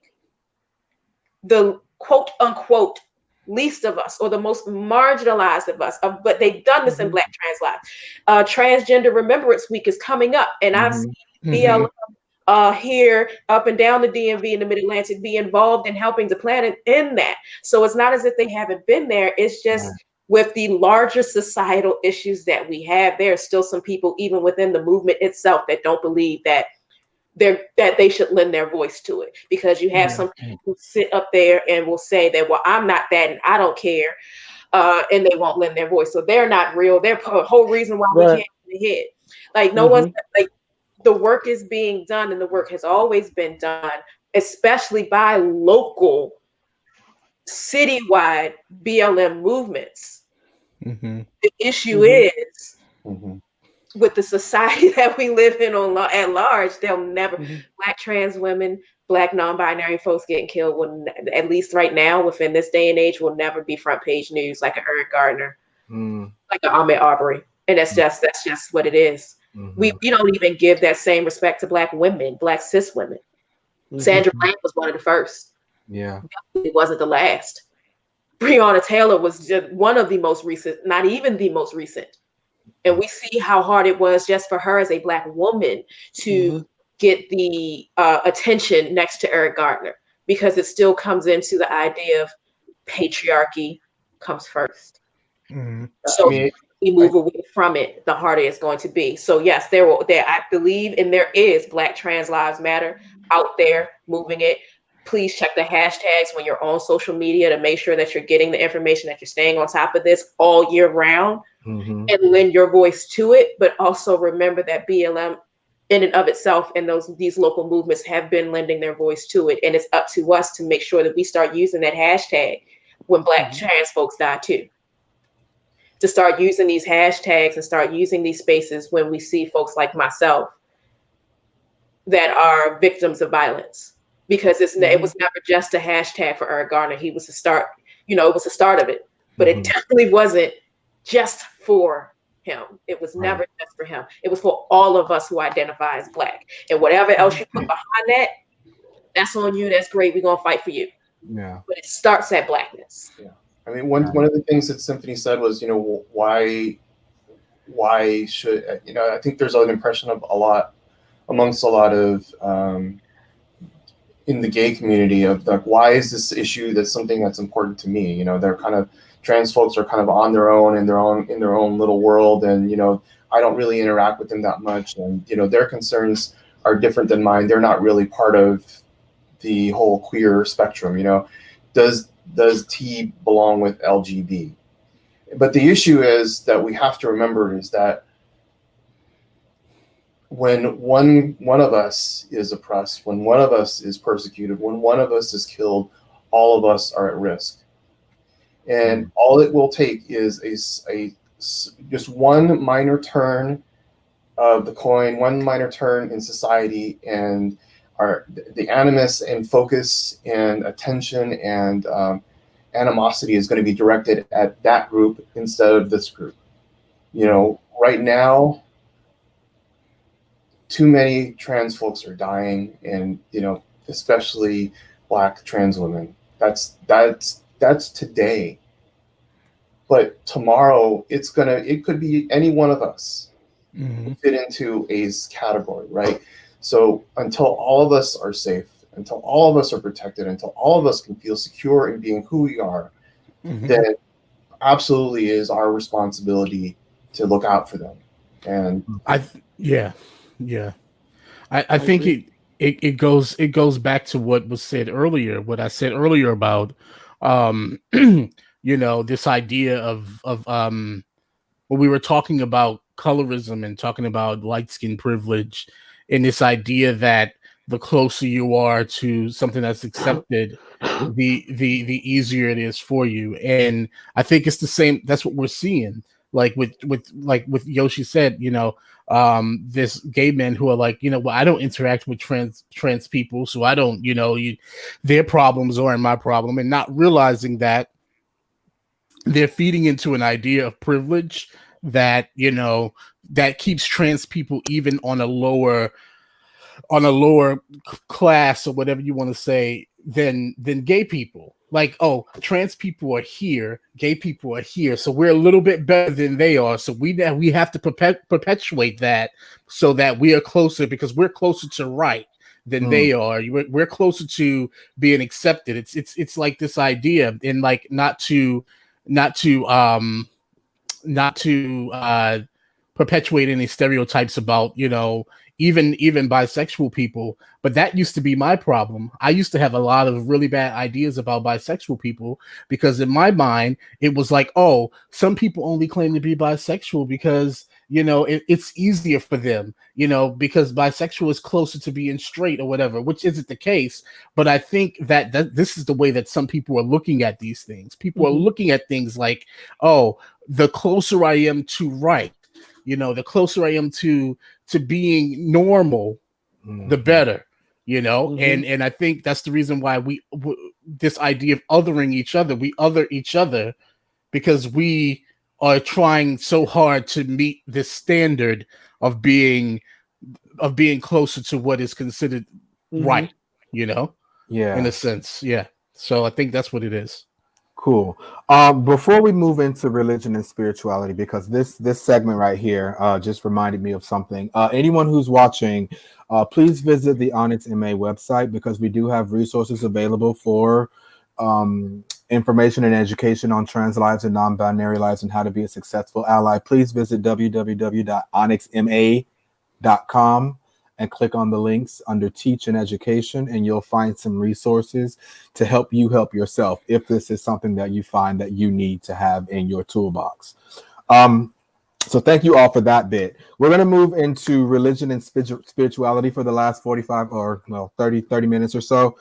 the quote unquote least of us or the most marginalized of us. But they've done this in Black trans lives. Transgender Remembrance Week is coming up, and I've seen BLM here up and down the DMV in the Mid-Atlantic be involved in helping the planet in that. So it's not as if they haven't been there. It's just with the larger societal issues that we have, there are still some people even within the movement itself that don't believe that they should lend their voice to it, because you have some people who sit up there and will say that, well, I'm not that and I don't care, and they won't lend their voice. So they're not real. They're the whole reason why we can't get ahead. Like no one's like, the work is being done, and the work has always been done, especially by local, citywide BLM movements. The issue is with the society that we live in at large, they'll never, Black trans women, Black non-binary folks getting killed will, at least right now, within this day and age, will never be front page news like a Eric Gardner, like an Ahmaud Arbery. And that's just what it is. We don't even give that same respect to Black women, Black cis women. Sandra Bland was one of the first. Yeah. It wasn't the last. Breonna Taylor was just one of the most recent, not even the most recent. And we see how hard it was just for her as a Black woman to get the attention next to Eric Gardner, because it still comes into the idea of patriarchy comes first. So we move away from it, the harder it's going to be. So yes, I believe, and there is Black trans lives matter out there moving it. Please check the hashtags when you're on social media to make sure that you're getting the information, that you're staying on top of this all year round, and lend your voice to it. But also remember that BLM in and of itself and these local movements have been lending their voice to it. And it's up to us to make sure that we start using that hashtag when Black trans folks die too. To start using these hashtags and start using these spaces when we see folks like myself that are victims of violence. Because it was never just a hashtag for Eric Gardner. He was the start, it was the start of it. But it definitely wasn't just for him. It was never just for him. It was for all of us who identify as Black. And whatever else you put behind that, that's on you. That's great. We're gonna fight for you. Yeah. But it starts at Blackness. Yeah. I mean, one of the things that Symphony said was, why should, I think there's an impression of amongst a lot of in the gay community of like, why is this issue that's something that's important to me? They're kind of, trans folks are kind of on their own in their own little world, and I don't really interact with them that much, and their concerns are different than mine. They're not really part of the whole queer spectrum. Does T belong with LGB? But the issue is that we have to remember is that when one of us is oppressed, when one of us is persecuted, when one of us is killed, all of us are at risk. And all it will take is just one minor turn of the coin, one minor turn in society, and the animus and focus and attention and animosity is going to be directed at that group instead of this group. Right now, too many trans folks are dying, and especially Black trans women. That's today. But tomorrow, it could be any one of us fit into a category, right? So until all of us are safe, until all of us are protected, until all of us can feel secure in being who we are, then absolutely is our responsibility to look out for them. And I think it goes back to what was said earlier, what I said earlier about this idea of when we were talking about colorism and talking about light skin privilege, and this idea that the closer you are to something that's accepted, the easier it is for you. And I think it's the same. That's what we're seeing. Like with Yoshi said, this gay men who are like, well, I don't interact with trans people, so I don't, their problems aren't my problem, and not realizing that they're feeding into an idea of privilege that that keeps trans people even on a lower class, or whatever you want to say, than gay people. Like, oh, trans people are here, gay people are here, so we're a little bit better than they are. So we have to perpetuate that so that we are closer, because we're closer to right than they are. We're closer to being accepted. It's like this idea, and like not to perpetuate any stereotypes about even bisexual people, but that used to be my problem. I used to have a lot of really bad ideas about bisexual people, because in my mind it was like, oh, some people only claim to be bisexual because it's easier for them, because bisexual is closer to being straight or whatever, which isn't the case. But I think that this is the way that some people are looking at these things. People are looking at things like, oh, the closer I am to right, the closer I am to being normal, the better, and I think that's the reason why this idea of othering each other, we other each other because we are trying so hard to meet this standard of being closer to what is considered right, in a sense. Yeah. So I think that's what it is. Cool. Before we move into religion and spirituality, because this segment right here just reminded me of something. Anyone who's watching, please visit the ONYX MA website, because we do have resources available for information and education on trans lives and non-binary lives and how to be a successful ally. Please visit www.onyxma.com and click on the links under Teach and Education, and you'll find some resources to help you help yourself if this is something that you find that you need to have in your toolbox. So thank you all for that bit. We're going to move into religion and spirituality for the last 45 or 30 minutes or so.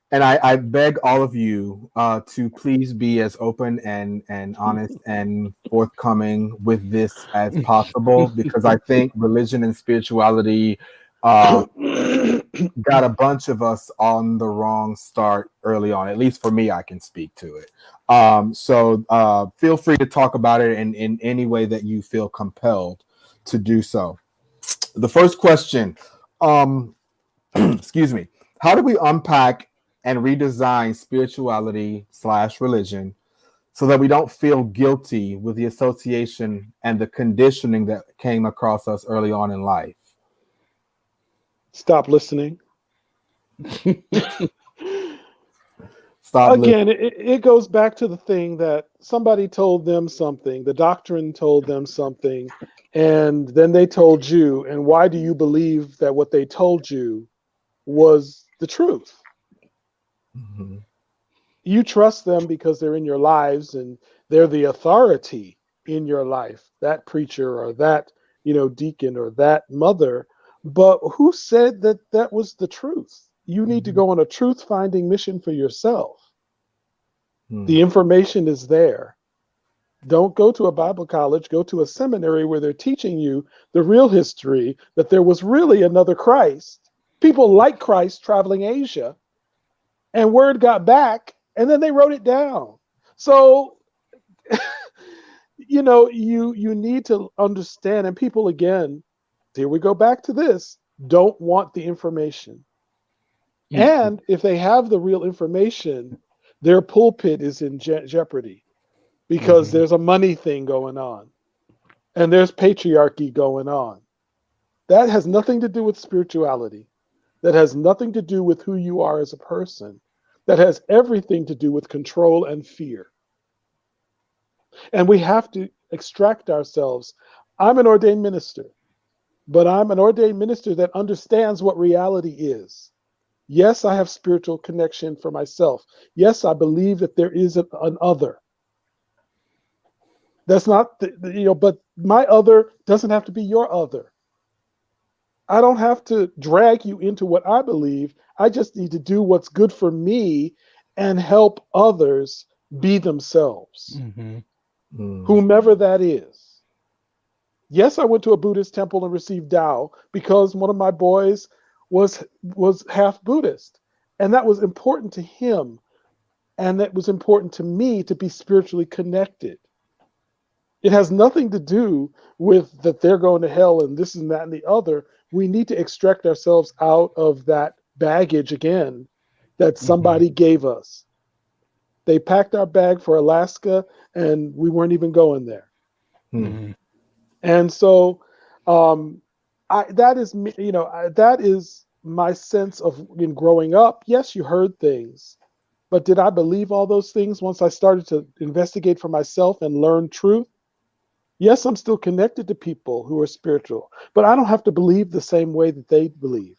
And I beg all of you to please be as open and honest and forthcoming with this as possible, because I think religion and spirituality got a bunch of us on the wrong start early on. At least for me, I can speak to it. So feel free to talk about it in any way that you feel compelled to do so. The first question, excuse me, how do we unpack and redesign spirituality / religion so that we don't feel guilty with the association and the conditioning that came across us early on in life? Stop listening. Stop Again, it goes back to the thing that somebody told them something, the doctrine told them something, and then they told you, and why do you believe that what they told you was the truth? Mm-hmm. You trust them because they're in your lives and they're the authority in your life, that preacher or that, deacon or that mother. But who said that that was the truth? You need to go on a truth-finding mission for yourself. The information is there. Don't go to a Bible college, go to a seminary where they're teaching you the real history, that there was really another Christ. People like Christ traveling Asia, and word got back, and then they wrote it down. So, you need to understand, and people, again, here we go back to this, don't want the information. And if they have the real information, their pulpit is in jeopardy because there's a money thing going on and there's patriarchy going on. That has nothing to do with spirituality. That has nothing to do with who you are as a person. That has everything to do with control and fear. And we have to extract ourselves. I'm an ordained minister, but I'm an ordained minister that understands what reality is. Yes, I have spiritual connection for myself. Yes, I believe that there is an other. That's not, but my other doesn't have to be your other. I don't have to drag you into what I believe. I just need to do what's good for me and help others be themselves, whomever that is. Yes, I went to a Buddhist temple and received Tao because one of my boys was half Buddhist, and that was important to him, and that was important to me to be spiritually connected. It has nothing to do with that they're going to hell and this and that and the other. We need to extract ourselves out of that baggage again that somebody gave us. They packed our bag for Alaska, and we weren't even going there. And so that is my sense of in growing up. Yes, you heard things, but did I believe all those things once I started to investigate for myself and learn truth? Yes, I'm still connected to people who are spiritual, but I don't have to believe the same way that they believe.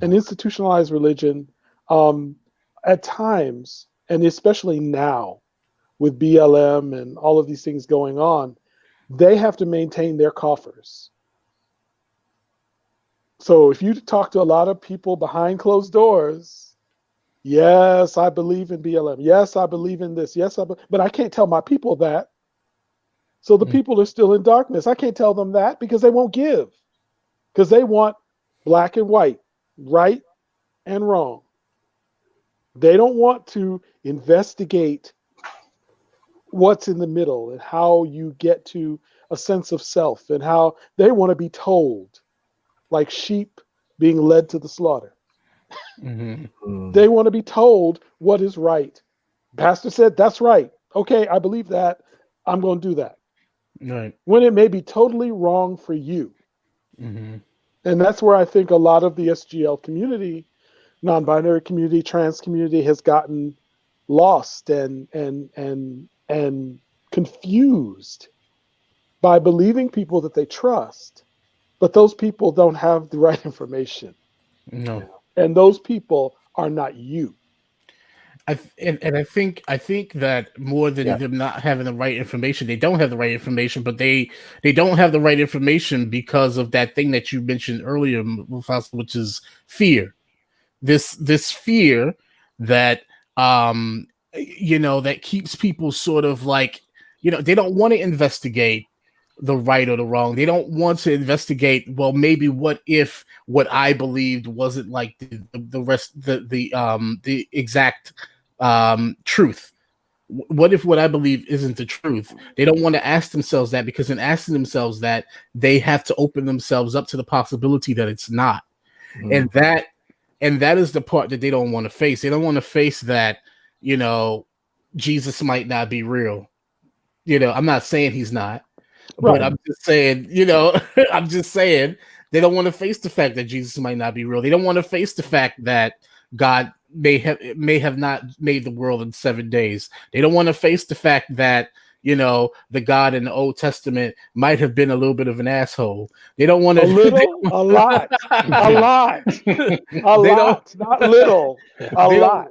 And institutionalized religion, at times, and especially now with BLM and all of these things going on, they have to maintain their coffers. So if you talk to a lot of people behind closed doors, yes, I believe in BLM. Yes, I believe in this. Yes, but I can't tell my people that. So the people are still in darkness. I can't tell them that because they won't give. Because they want black and white, right and wrong. They don't want to investigate what's in the middle and how you get to a sense of self, and how they want to be told, like sheep being led to the slaughter. They want to be told what is right. Pastor said, that's right. Okay, I believe that. I'm going to do that. Right. When it may be totally wrong for you. And that's where I think a lot of the SGL community, non-binary community, trans community has gotten lost and confused by believing people that they trust, but those people don't have the right information. No. And those people are not you. I think that more than them not having the right information, they don't have the right information, but they don't have the right information because of that thing that you mentioned earlier, Mufasa, which is fear. This fear that that keeps people sort of like, they don't want to investigate the right or the wrong. They don't want to investigate, well, maybe what if what I believed wasn't like the rest, the exact truth. What if what I believe isn't the truth? They don't want to ask themselves that, because in asking themselves that, they have to open themselves up to the possibility that it's not. And that is the part that they don't want to face. They don't want to face that, Jesus might not be real. I'm not saying he's not, but I'm just saying, I'm just saying they don't want to face the fact that Jesus might not be real. They don't want to face the fact that God may have not made the world in 7 days. They don't want to face the fact that, the God in the Old Testament might have been a little bit of an asshole. They don't want to a lot, not little, a lot.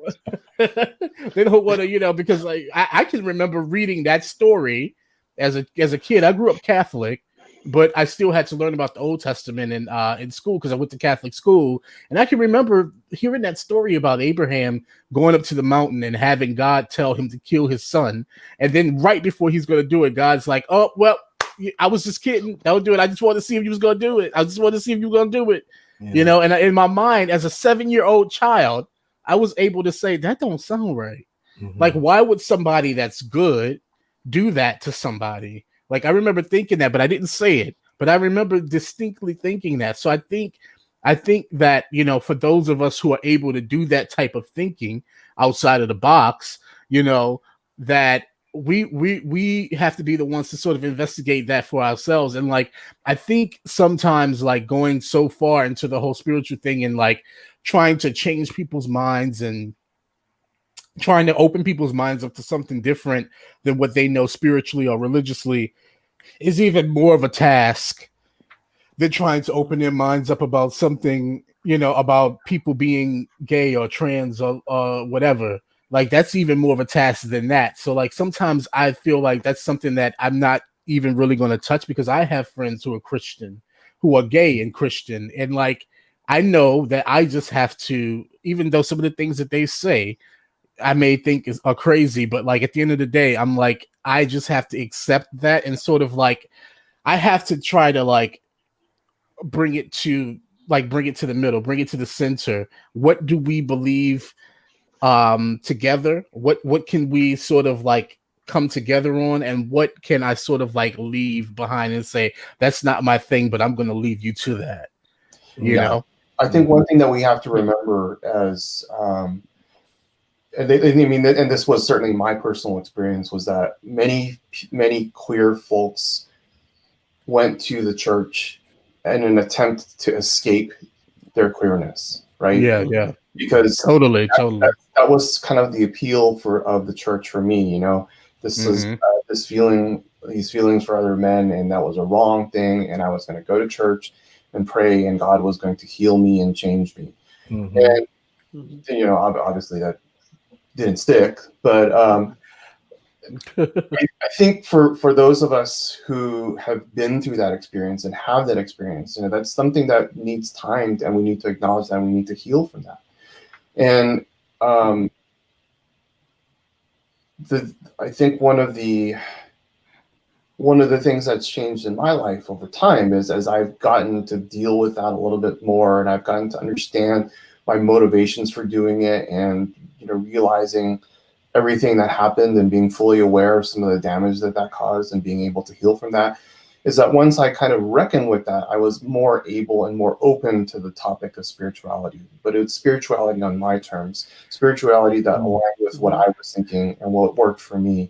They don't want to, because like I can remember reading that story as a kid. I grew up Catholic, but I still had to learn about the Old Testament in school, because I went to Catholic school. And I can remember hearing that story about Abraham going up to the mountain and having God tell him to kill his son. And then right before he's going to do it, God's like, oh, well, I was just kidding. Don't do it. I just wanted to see if you was going to do it. I just wanted to see if you were going to do it. Yeah. And in my mind, as a 7-year-old child, I was able to say, that don't sound right. Mm-hmm. Like, why would somebody that's good do that to somebody? Like, I remember thinking that, but I didn't say it. But I remember distinctly thinking that. So I think that, for those of us who are able to do that type of thinking outside of the box, that we have to be the ones to sort of investigate that for ourselves. And like, I think sometimes like going so far into the whole spiritual thing and like trying to change people's minds and trying to open people's minds up to something different than what they know spiritually or religiously is even more of a task than trying to open their minds up about something, about people being gay or trans or whatever. Like, that's even more of a task than that. So like, sometimes I feel like that's something that I'm not even really going to touch, because I have friends who are Christian, who are gay and Christian. And like, I know that I just have to, even though some of the things that they say I may think are crazy, but like at the end of the day, I'm like, I just have to accept that, and sort of like, I have to try to like bring it to the middle, bring it to the center. What do we believe together? What can we sort of like come together on, and what can I sort of like leave behind and say, that's not my thing, but I'm going to leave you to that. You know? I think one thing that we have to remember as and this was certainly my personal experience, was that many queer folks went to the church in an attempt to escape their queerness, right? Yeah. Because totally. That was kind of the appeal of the church for me. This is these feelings for other men, and that was a wrong thing. And I was going to go to church and pray, and God was going to heal me and change me. And obviously that didn't stick, but I think for those of us who have been through that experience and have that experience, that's something that needs time, and we need to acknowledge that, and we need to heal from that. And I think one of the things that's changed in my life over time is, as I've gotten to deal with that a little bit more, and I've gotten to understand my motivations for doing it, and realizing everything that happened and being fully aware of some of the damage that caused and being able to heal from that, is that once I kind of reckoned with that, I was more able and more open to the topic of spirituality. But it's spirituality on my terms, spirituality that aligned with what I was thinking and what worked for me.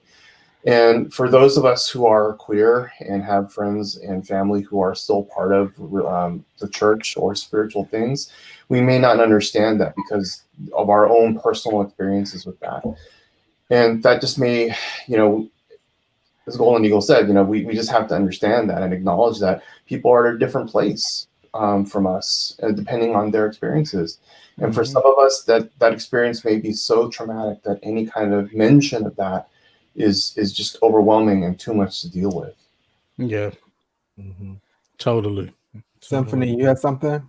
And for those of us who are queer and have friends and family who are still part of the church or spiritual things, we may not understand that because of our own personal experiences with that. And that just may, as Golden Eagle said, we just have to understand that and acknowledge that people are at a different place from us, depending on their experiences. And for some of us, that experience may be so traumatic that any kind of mention of that is just overwhelming and too much to deal with. Yeah. Totally. Symphony, you had something?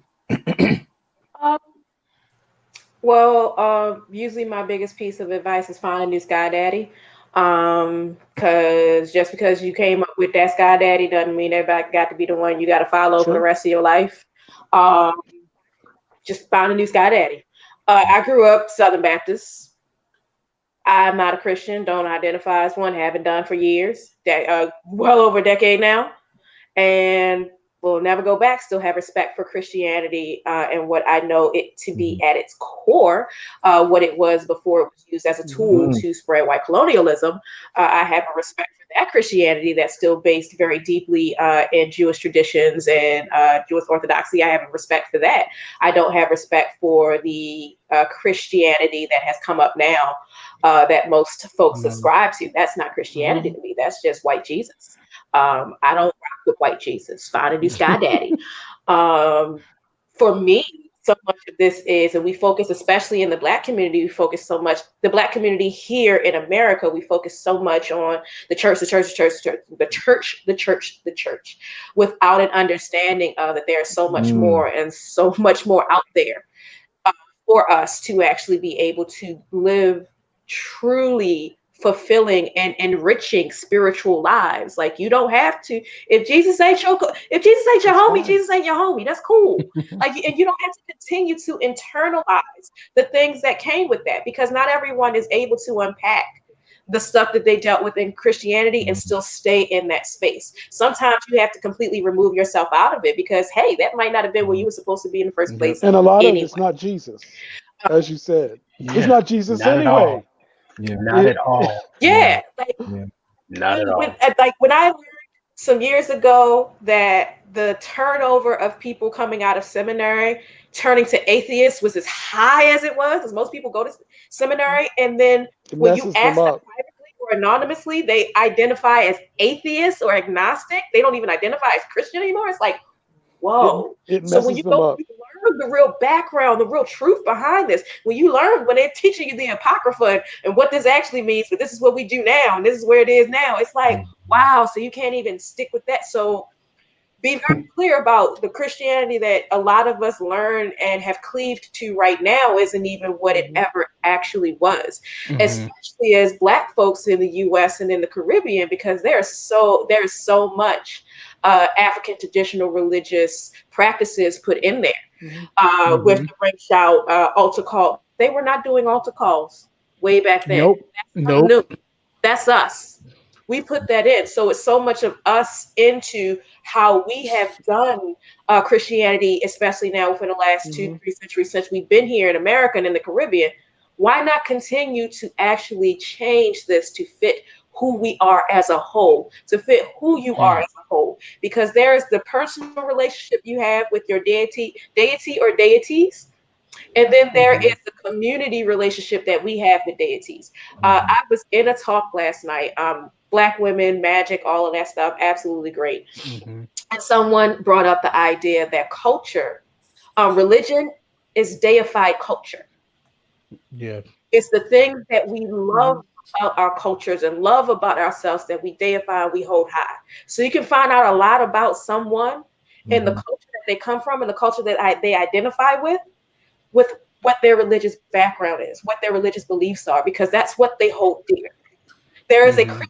Well, usually my biggest piece of advice is find a new sky daddy. Because just because you came up with that Sky Daddy doesn't mean everybody got to be the one you got to follow for the rest of your life. Just find a new Sky Daddy. I grew up Southern Baptist. I'm not a Christian, don't identify as one, haven't done for years, well over a decade now, and will never go back. Still have respect for Christianity and what I know it to be at its core, what it was before it was used as a tool to spread white colonialism. I have a respect for that Christianity that's still based very deeply in Jewish traditions and Jewish orthodoxy. I have a respect for that. I don't have respect for the Christianity that has come up now that most folks subscribe to. That's not Christianity to me. That's just white Jesus. I don't rock with white Jesus. Find a new Sky Daddy. For me, so much of this is, and we focus, especially in the Black community, we focus so much, the Black community here in America, we focus so much on the church, without an understanding of that there's so much more and so much more out there for us to actually be able to live truly fulfilling and enriching spiritual lives. Like, you don't have to, if Jesus ain't your homie, Jesus ain't your homie. That's cool. Like, and you don't have to continue to internalize the things that came with that, because not everyone is able to unpack the stuff that they dealt with in Christianity and still stay in that space. Sometimes you have to completely remove yourself out of it, because hey, that might not have been where you were supposed to be in the first place. And a lot of it's not Jesus, as you said. It's not Jesus not anyway. Not at all. Yeah. Not at all. When I learned some years ago that the turnover of people coming out of seminary turning to atheists was as high as it was, because most people go to seminary, and then when you ask them privately or anonymously, they identify as atheists or agnostic. They don't even identify as Christian anymore. It's like, whoa. So when you go, you learn the real background, the real truth behind this. When you learn, when they're teaching you the Apocrypha and what this actually means, but this is what we do now, and this is where it is now. It's like, wow, so you can't even stick with that. So be very clear about the Christianity that a lot of us learn and have cleaved to right now isn't even what it ever actually was, especially as Black folks in the US and in the Caribbean, because there's so much African traditional religious practices put in there with the ring shout, altar call. They were not doing altar calls way back then. That's us. We put that in. So it's so much of us into how we have done Christianity, especially now within the last 2-3 centuries since we've been here in America and in the Caribbean. Why not continue to actually change this to fit who we are as a whole, to fit who you are as a whole? Because there's the personal relationship you have with your deity or deities. And then there is the community relationship that we have with deities. I was in a talk last night, Black women, magic, all of that stuff, absolutely great. And someone brought up the idea that culture, religion is deified culture. Yeah. It's the things that we love about our cultures and love about ourselves that we deify and we hold high. So you can find out a lot about someone and the culture that they come from and the culture that they identify with what their religious background is, what their religious beliefs are, because that's what they hold dear. There is a Christian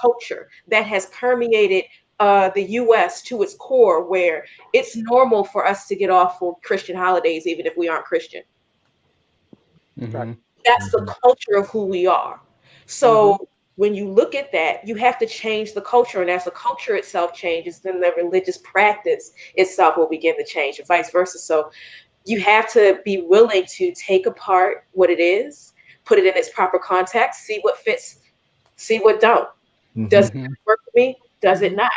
culture that has permeated the U.S. to its core, where it's normal for us to get off for Christian holidays, even if we aren't Christian. That's the culture of who we are. So when you look at that, you have to change the culture. And as the culture itself changes, then the religious practice itself will begin to change, and vice versa. So you have to be willing to take apart what it is, put it in its proper context, see what fits, see what don't. Does it work for me? Does it not?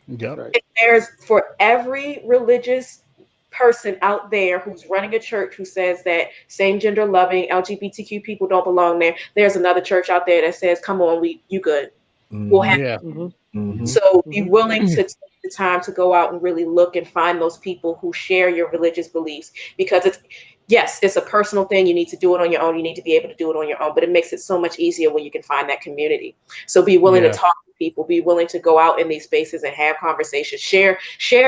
And there's, for every religious person out there who's running a church who says that same gender loving LGBTQ people don't belong there, there's another church out there that says, come on, you good. We'll have So be willing to take the time to go out and really look and find those people who share your religious beliefs, because yes, it's a personal thing. You need to do it on your own. You need to be able to do it on your own, but it makes it so much easier when you can find that community. So be willing to talk to people, be willing to go out in these spaces and have conversations. Share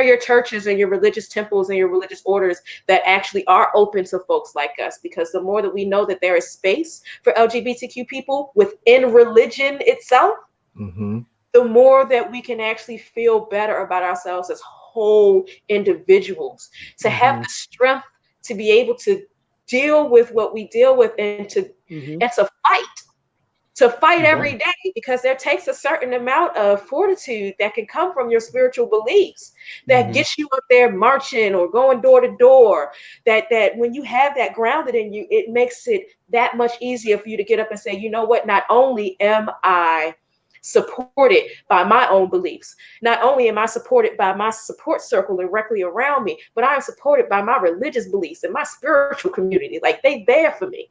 your churches and your religious temples and your religious orders that actually are open to folks like us, because the more that we know that there is space for LGBTQ people within religion itself, the more that we can actually feel better about ourselves as whole individuals, to have the strength to be able to deal with what we deal with, and to fight every day, because there takes a certain amount of fortitude that can come from your spiritual beliefs that gets you up there marching or going door to door, that when you have that grounded in you, it makes it that much easier for you to get up and say, you know what, not only am I supported by my own beliefs, not only am I supported by my support circle directly around me, but I am supported by my religious beliefs and my spiritual community. Like, they there for me.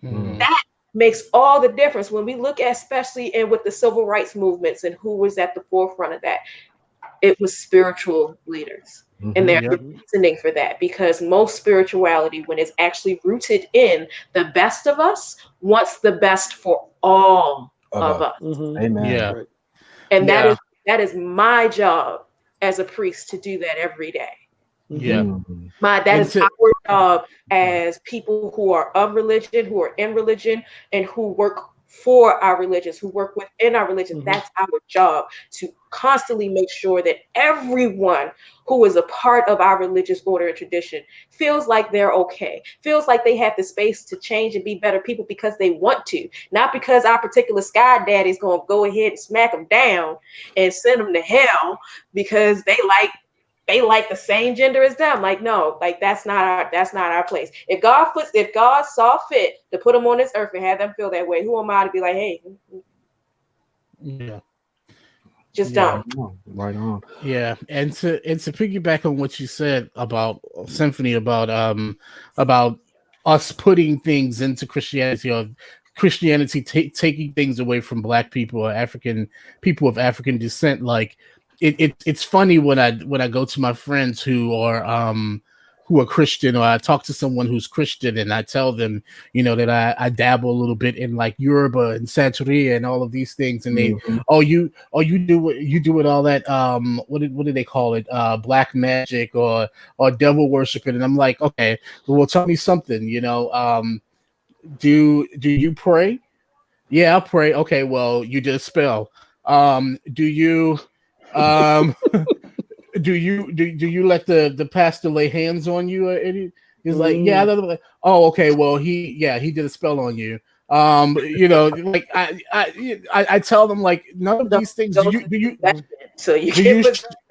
That makes all the difference when we look at, especially in with the civil rights movements, and who was at the forefront of that. It was spiritual leaders. And there's a reasoning for that, because most spirituality, when it's actually rooted in the best of us, wants the best for all of us. Amen. Yeah. Right. And that is my job as a priest, to do that every day. Yeah. That is our job as people who are of religion, who are in religion, and who work for our religions, who work within our religion. That's our job, to constantly make sure that everyone who is a part of our religious order and tradition feels like they're okay, feels like they have the space to change and be better people because they want to, not because our particular sky daddy is going to go ahead and smack them down and send them to hell because they like the same gender as them. Like, no, like that's not our place. If God saw fit to put them on this earth and have them feel that way, who am I to be like, hey, don't. Right on. Yeah, and to piggyback on what you said about Symphony, about us putting things into Christianity, or Christianity taking things away from Black people or African people of African descent. Like, it's funny when I go to my friends who are Christian, or I talk to someone who's Christian, and I tell them, that I dabble a little bit in like Yoruba and Santeria and all of these things, and they, you do it all that, what do they call it, black magic or devil worshiping, and I'm like, okay, well, tell me something, do you pray? Yeah, I'll pray. Okay, well, you did a spell. Do you do you let the pastor lay hands on you or any? He's like, yeah. Like, oh, okay. Well, he did a spell on you. Like I tell them, like, none of these things. Do you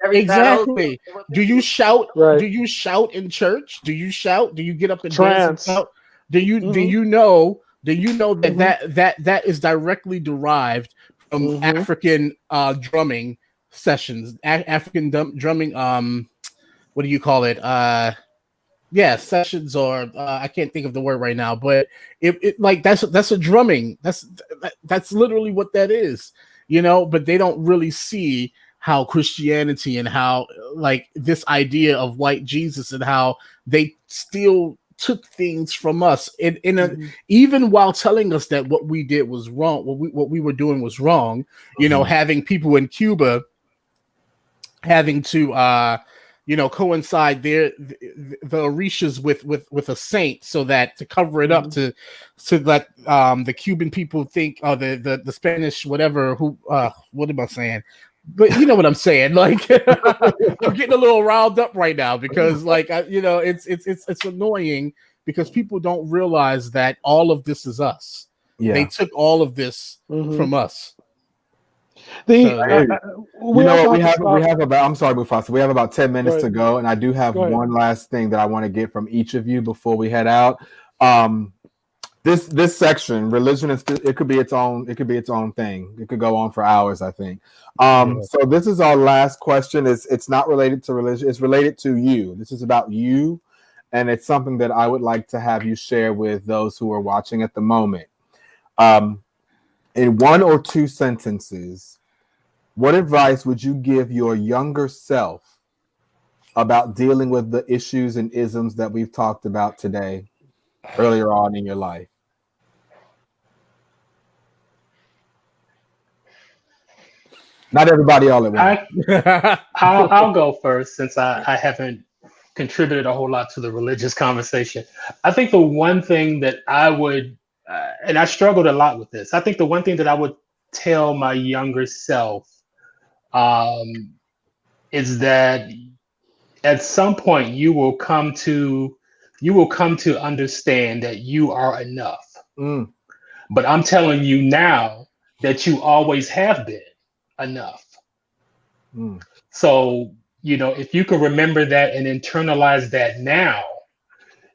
exactly? Do you shout? Right. Do you shout in church? Do you shout? Do you get up and Trance. dance? And shout? Do you know that is directly derived from African drumming sessions, African drumming, what do you call it, sessions, or I can't think of the word right now, but it like that's a drumming, that's literally what that is, but they don't really see how Christianity and how, like, this idea of white Jesus and how they still took things from us even while telling us that what we did was wrong, what we were doing was wrong, having people in Cuba having to coincide the Orishas with a saint, so that to cover it up, to let the Cuban people think, the Spanish whatever, who what am I saying? But you know what I'm saying, like, I'm getting a little riled up right now because, like, it's annoying because people don't realize that all of this is us. They took all of this from us. We have about, I'm sorry, Mufasa, we have about 10 minutes to go, and I do have one last thing that I want to get from each of you before we head out. This section, religion, it could be its own thing. It could go on for hours, I think. So this is our last question. It's not related to religion, it's related to you. This is about you, and it's something that I would like to have you share with those who are watching at the moment. In one or two sentences, what advice would you give your younger self about dealing with the issues and isms that we've talked about today earlier on in your life? Not everybody all at once. I'll go first since I haven't contributed a whole lot to the religious conversation. I think the one thing that I would, and I struggled a lot with this, I think the one thing that I would tell my younger self is that at some point you will come to understand that you are enough. Mm. But I'm telling you now that you always have been enough. Mm. So, if you can remember that and internalize that now,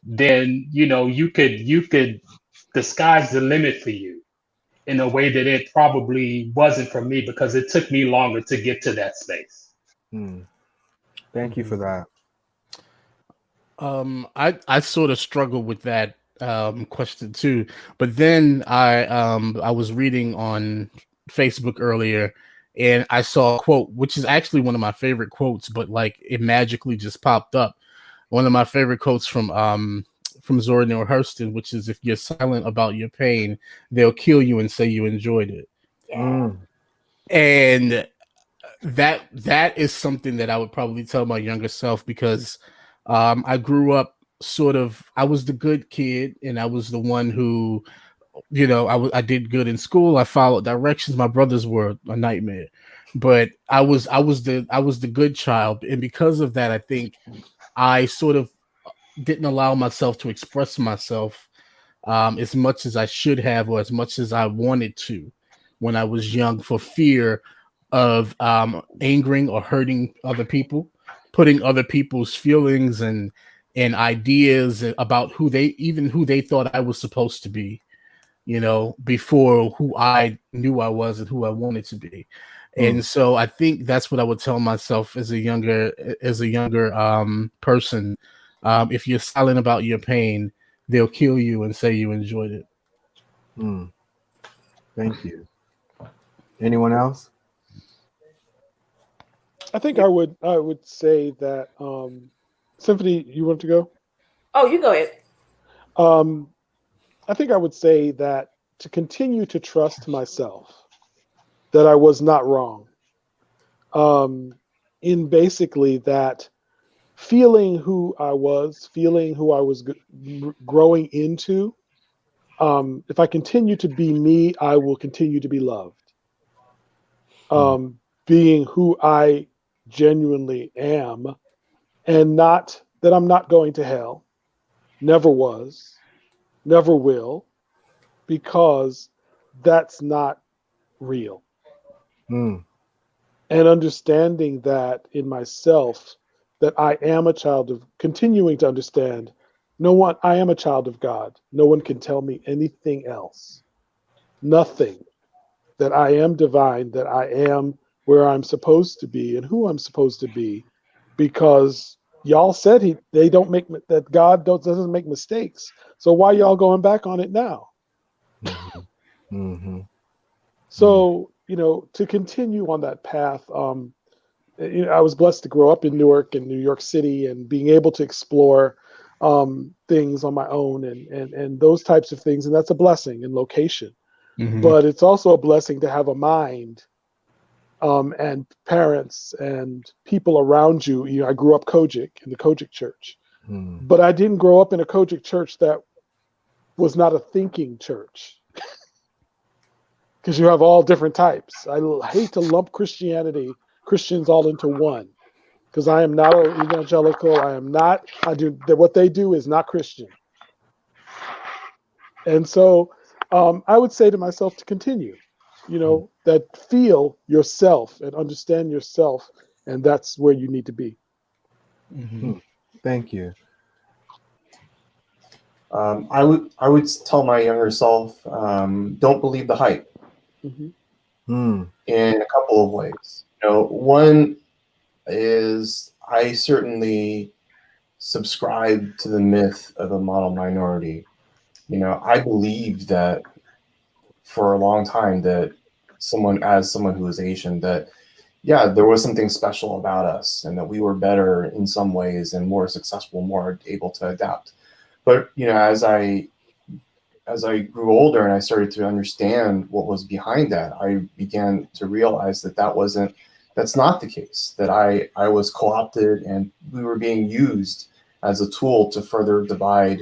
then you could the sky's the limit for you in a way that it probably wasn't for me, because it took me longer to get to that space. Mm. Thank you for that. I sort of struggle with that question too, but then I was reading on Facebook earlier, and I saw a quote, which is actually one of my favorite quotes, but like it magically just popped up. One of my favorite quotes from Zora Neale Hurston, which is, "If you're silent about your pain, they'll kill you and say you enjoyed it." Mm. And that is something that I would probably tell my younger self, because I grew up I was the good kid, and I was the one who, I did good in school. I followed directions. My brothers were a nightmare, but I was the good child, and because of that, I think I sort of didn't allow myself to express myself as much as I should have, or as much as I wanted to, when I was young, for fear of angering or hurting other people, putting other people's feelings and ideas about who they thought I was supposed to be, before who I knew I was and who I wanted to be. And so I think that's what I would tell myself as a younger person. If you're silent about your pain, they'll kill you and say you enjoyed it. Mm. Thank you. Anyone else? I think I would say that Symphony, you want to go? Oh, you go ahead. I think I would say that to continue to trust myself, that I was not wrong. In basically that feeling who I was growing into. If I continue to be me, I will continue to be loved. Being who I genuinely am, and not that I'm not going to hell, never was, never will, because that's not real. Mm. And understanding that in myself, that I am a child of, continuing to understand, I am a child of God. No one can tell me anything else. Nothing. That I am divine, that I am where I'm supposed to be and who I'm supposed to be, because y'all said that God doesn't make mistakes. So why y'all going back on it now? Mm-hmm. Mm-hmm. So, to continue on that path, I was blessed to grow up in Newark and New York City, and being able to explore things on my own and those types of things. And that's a blessing in location. Mm-hmm. But it's also a blessing to have a mind and parents and people around you. I grew up Kojic, in the Kojic church, but I didn't grow up in a Kojic church that was not a thinking church. Because you have all different types. I hate to lump Christians all into one, because I am not an evangelical. What they do is not Christian. And so I would say to myself to continue, that feel yourself and understand yourself, and that's where you need to be. Mm-hmm. Thank you. I would tell my younger self, don't believe the hype. Mm-hmm. In a couple of ways. One is I certainly subscribe to the myth of a model minority. I believed that for a long time, that someone who was Asian, that there was something special about us, and that we were better in some ways and more successful, more able to adapt. But as I grew older and I started to understand what was behind that, I began to realize that that's not the case, that I was co-opted and we were being used as a tool to further divide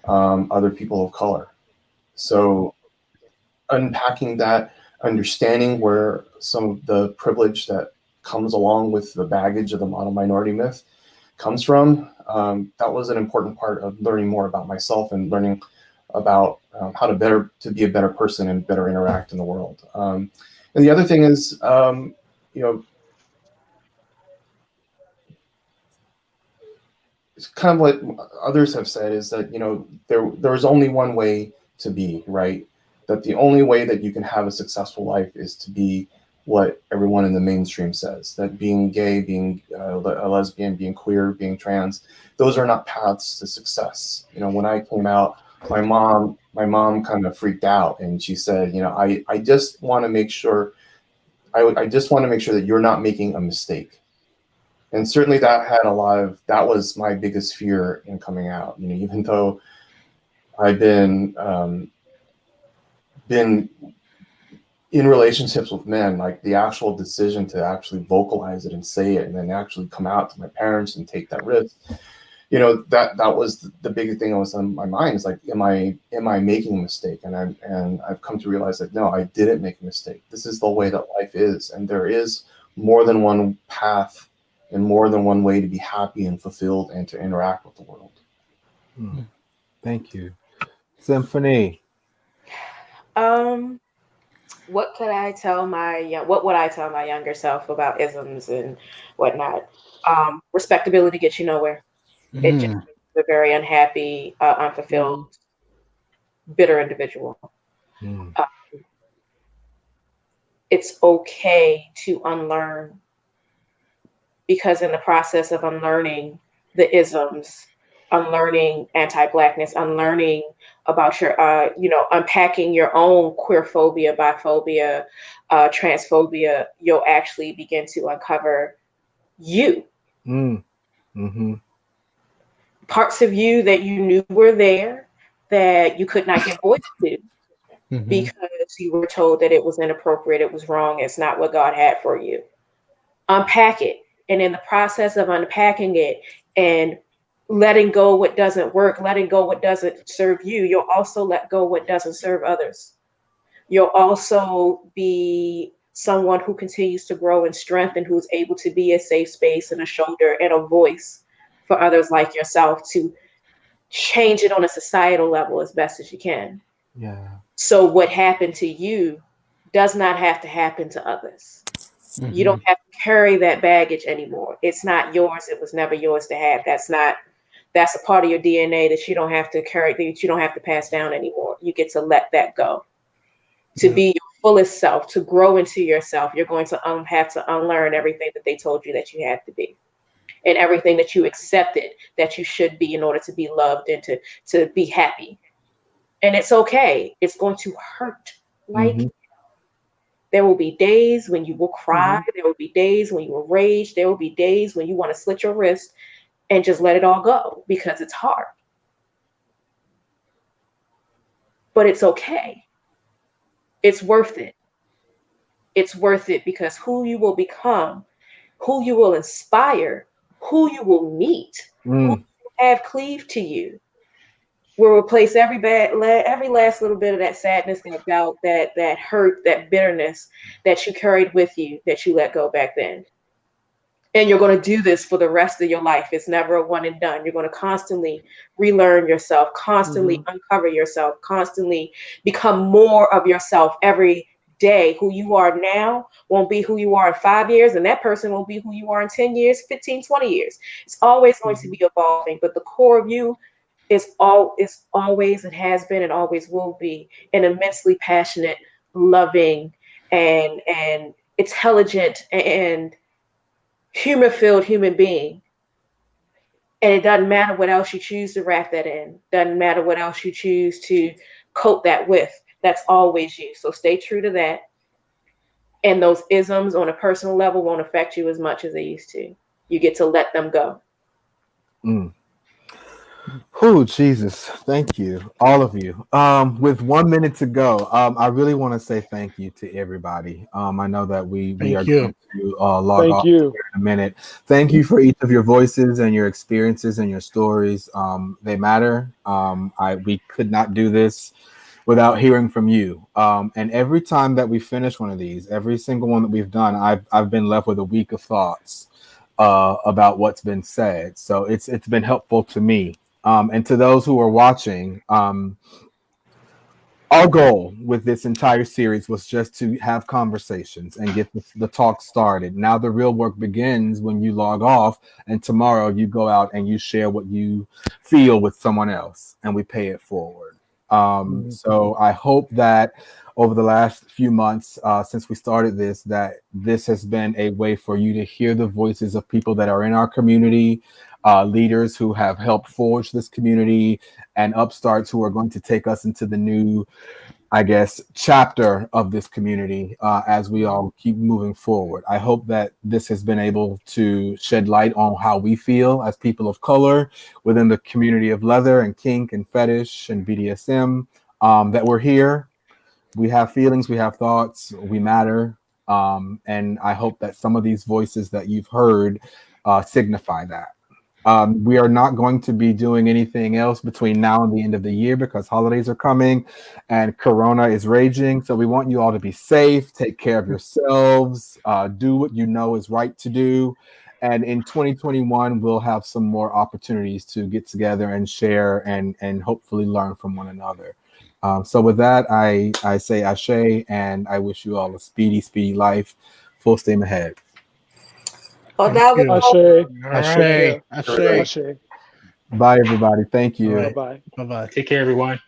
other people of color. So unpacking that, understanding where some of the privilege that comes along with the baggage of the model minority myth comes from, that was an important part of learning more about myself and learning about how to be a better person and better interact in the world. And the other thing is, it's kind of what others have said is that, there's only one way to be, right? That the only way that you can have a successful life is to be what everyone in the mainstream says, that being gay, being a lesbian, being queer, being trans, those are not paths to success. When I came out, my mom kind of freaked out and she said, I just want to make sure, I just want to make sure that you're not making a mistake. And certainly that was my biggest fear in coming out. Even though I've been in relationships with men, like the actual decision to actually vocalize it and say it and then actually come out to my parents and take that risk, that was the big thing that was on my mind, is like, am I making a mistake? And I've come to realize that no, I didn't make a mistake. This is the way that life is, and there is more than one path and more than one way to be happy and fulfilled and to interact with the world. Thank you. Symphony. What would I tell my younger self about isms and whatnot? Respectability gets you nowhere. It just makes you a very unhappy, unfulfilled, bitter individual. It's okay to unlearn, because in the process of unlearning the isms, unlearning anti-Blackness, unlearning about your, unpacking your own queer phobia, biphobia, transphobia, you'll actually begin to uncover you. Parts of you that you knew were there that you could not give voice to because you were told that it was inappropriate, it was wrong, it's not what God had for you. Unpack it. And in the process of unpacking it and letting go what doesn't work, letting go what doesn't serve you, you'll also let go what doesn't serve others. You'll also be someone who continues to grow in strength and who's able to be a safe space and a shoulder and a voice for others like yourself to change it on a societal level as best as you can. Yeah. So what happened to you does not have to happen to others. You don't have to carry that baggage anymore. It's not yours. It was never yours to have. That's a part of your DNA that you don't have to carry, that you don't have to pass down anymore. You get to let that go. To be your fullest self, to grow into yourself, you're going to have to unlearn everything that they told you that you had to be, and everything that you accepted that you should be in order to be loved and to be happy. And it's okay. It's going to hurt. There will be days when you will cry. There will be days when you will rage. There will be days when you want to slit your wrist and just let it all go because it's hard. But it's okay. It's worth it. It's worth it because who you will become, who you will inspire, who you will meet, who will have cleave to you, will replace every last little bit of that sadness, that doubt, that hurt, that bitterness that you carried with you, that you let go back then. And you're going to do this for the rest of your life. It's never a one and done. You're going to constantly relearn yourself, constantly uncover yourself, constantly become more of yourself every day. Who you are now won't be who you are in 5 years, and that person won't be who you are in 10 years, 15, 20 years. It's always going to be evolving, but the core of you is always, it has been and always will be an immensely passionate, loving, and intelligent and humor-filled human being. And it doesn't matter what else you choose to wrap that in. Doesn't matter what else you choose to coat that with. That's always you. So stay true to that. And those isms on a personal level won't affect you as much as they used to. You get to let them go. Oh, Jesus. Thank you, all of you. With 1 minute to go, I really want to say thank you to everybody. I know that we are Thank you. going to log Thank off you. here in a minute. Thank you for each of your voices and your experiences and your stories. They matter. We could not do this without hearing from you. And every time that we finish one of these, every single one that we've done, I've been left with a week of thoughts about what's been said. So it's been helpful to me. And to those who are watching, our goal with this entire series was just to have conversations and get the talk started. Now the real work begins when you log off, and tomorrow you go out and you share what you feel with someone else, and we pay it forward. So I hope that over the last few months, since we started this, that this has been a way for you to hear the voices of people that are in our community, leaders who have helped forge this community, and upstarts who are going to take us into the new, I guess, chapter of this community as we all keep moving forward. I hope that this has been able to shed light on how we feel as people of color within the community of leather and kink and fetish and BDSM, that we're here. We have feelings, we have thoughts, we matter. And I hope that some of these voices that you've heard signify that. We are not going to be doing anything else between now and the end of the year because holidays are coming and Corona is raging. So we want you all to be safe, take care of yourselves, do what you know is right to do. And in 2021, we'll have some more opportunities to get together and share and hopefully learn from one another. So with that, I say ashe, and I wish you all a speedy life, full steam ahead. Oh, Thank that was you. Ashe. Ashe. Ashe. Ashe. Ashe. Bye, everybody. Thank you. All right. Bye-bye. Bye-bye. Take care, everyone.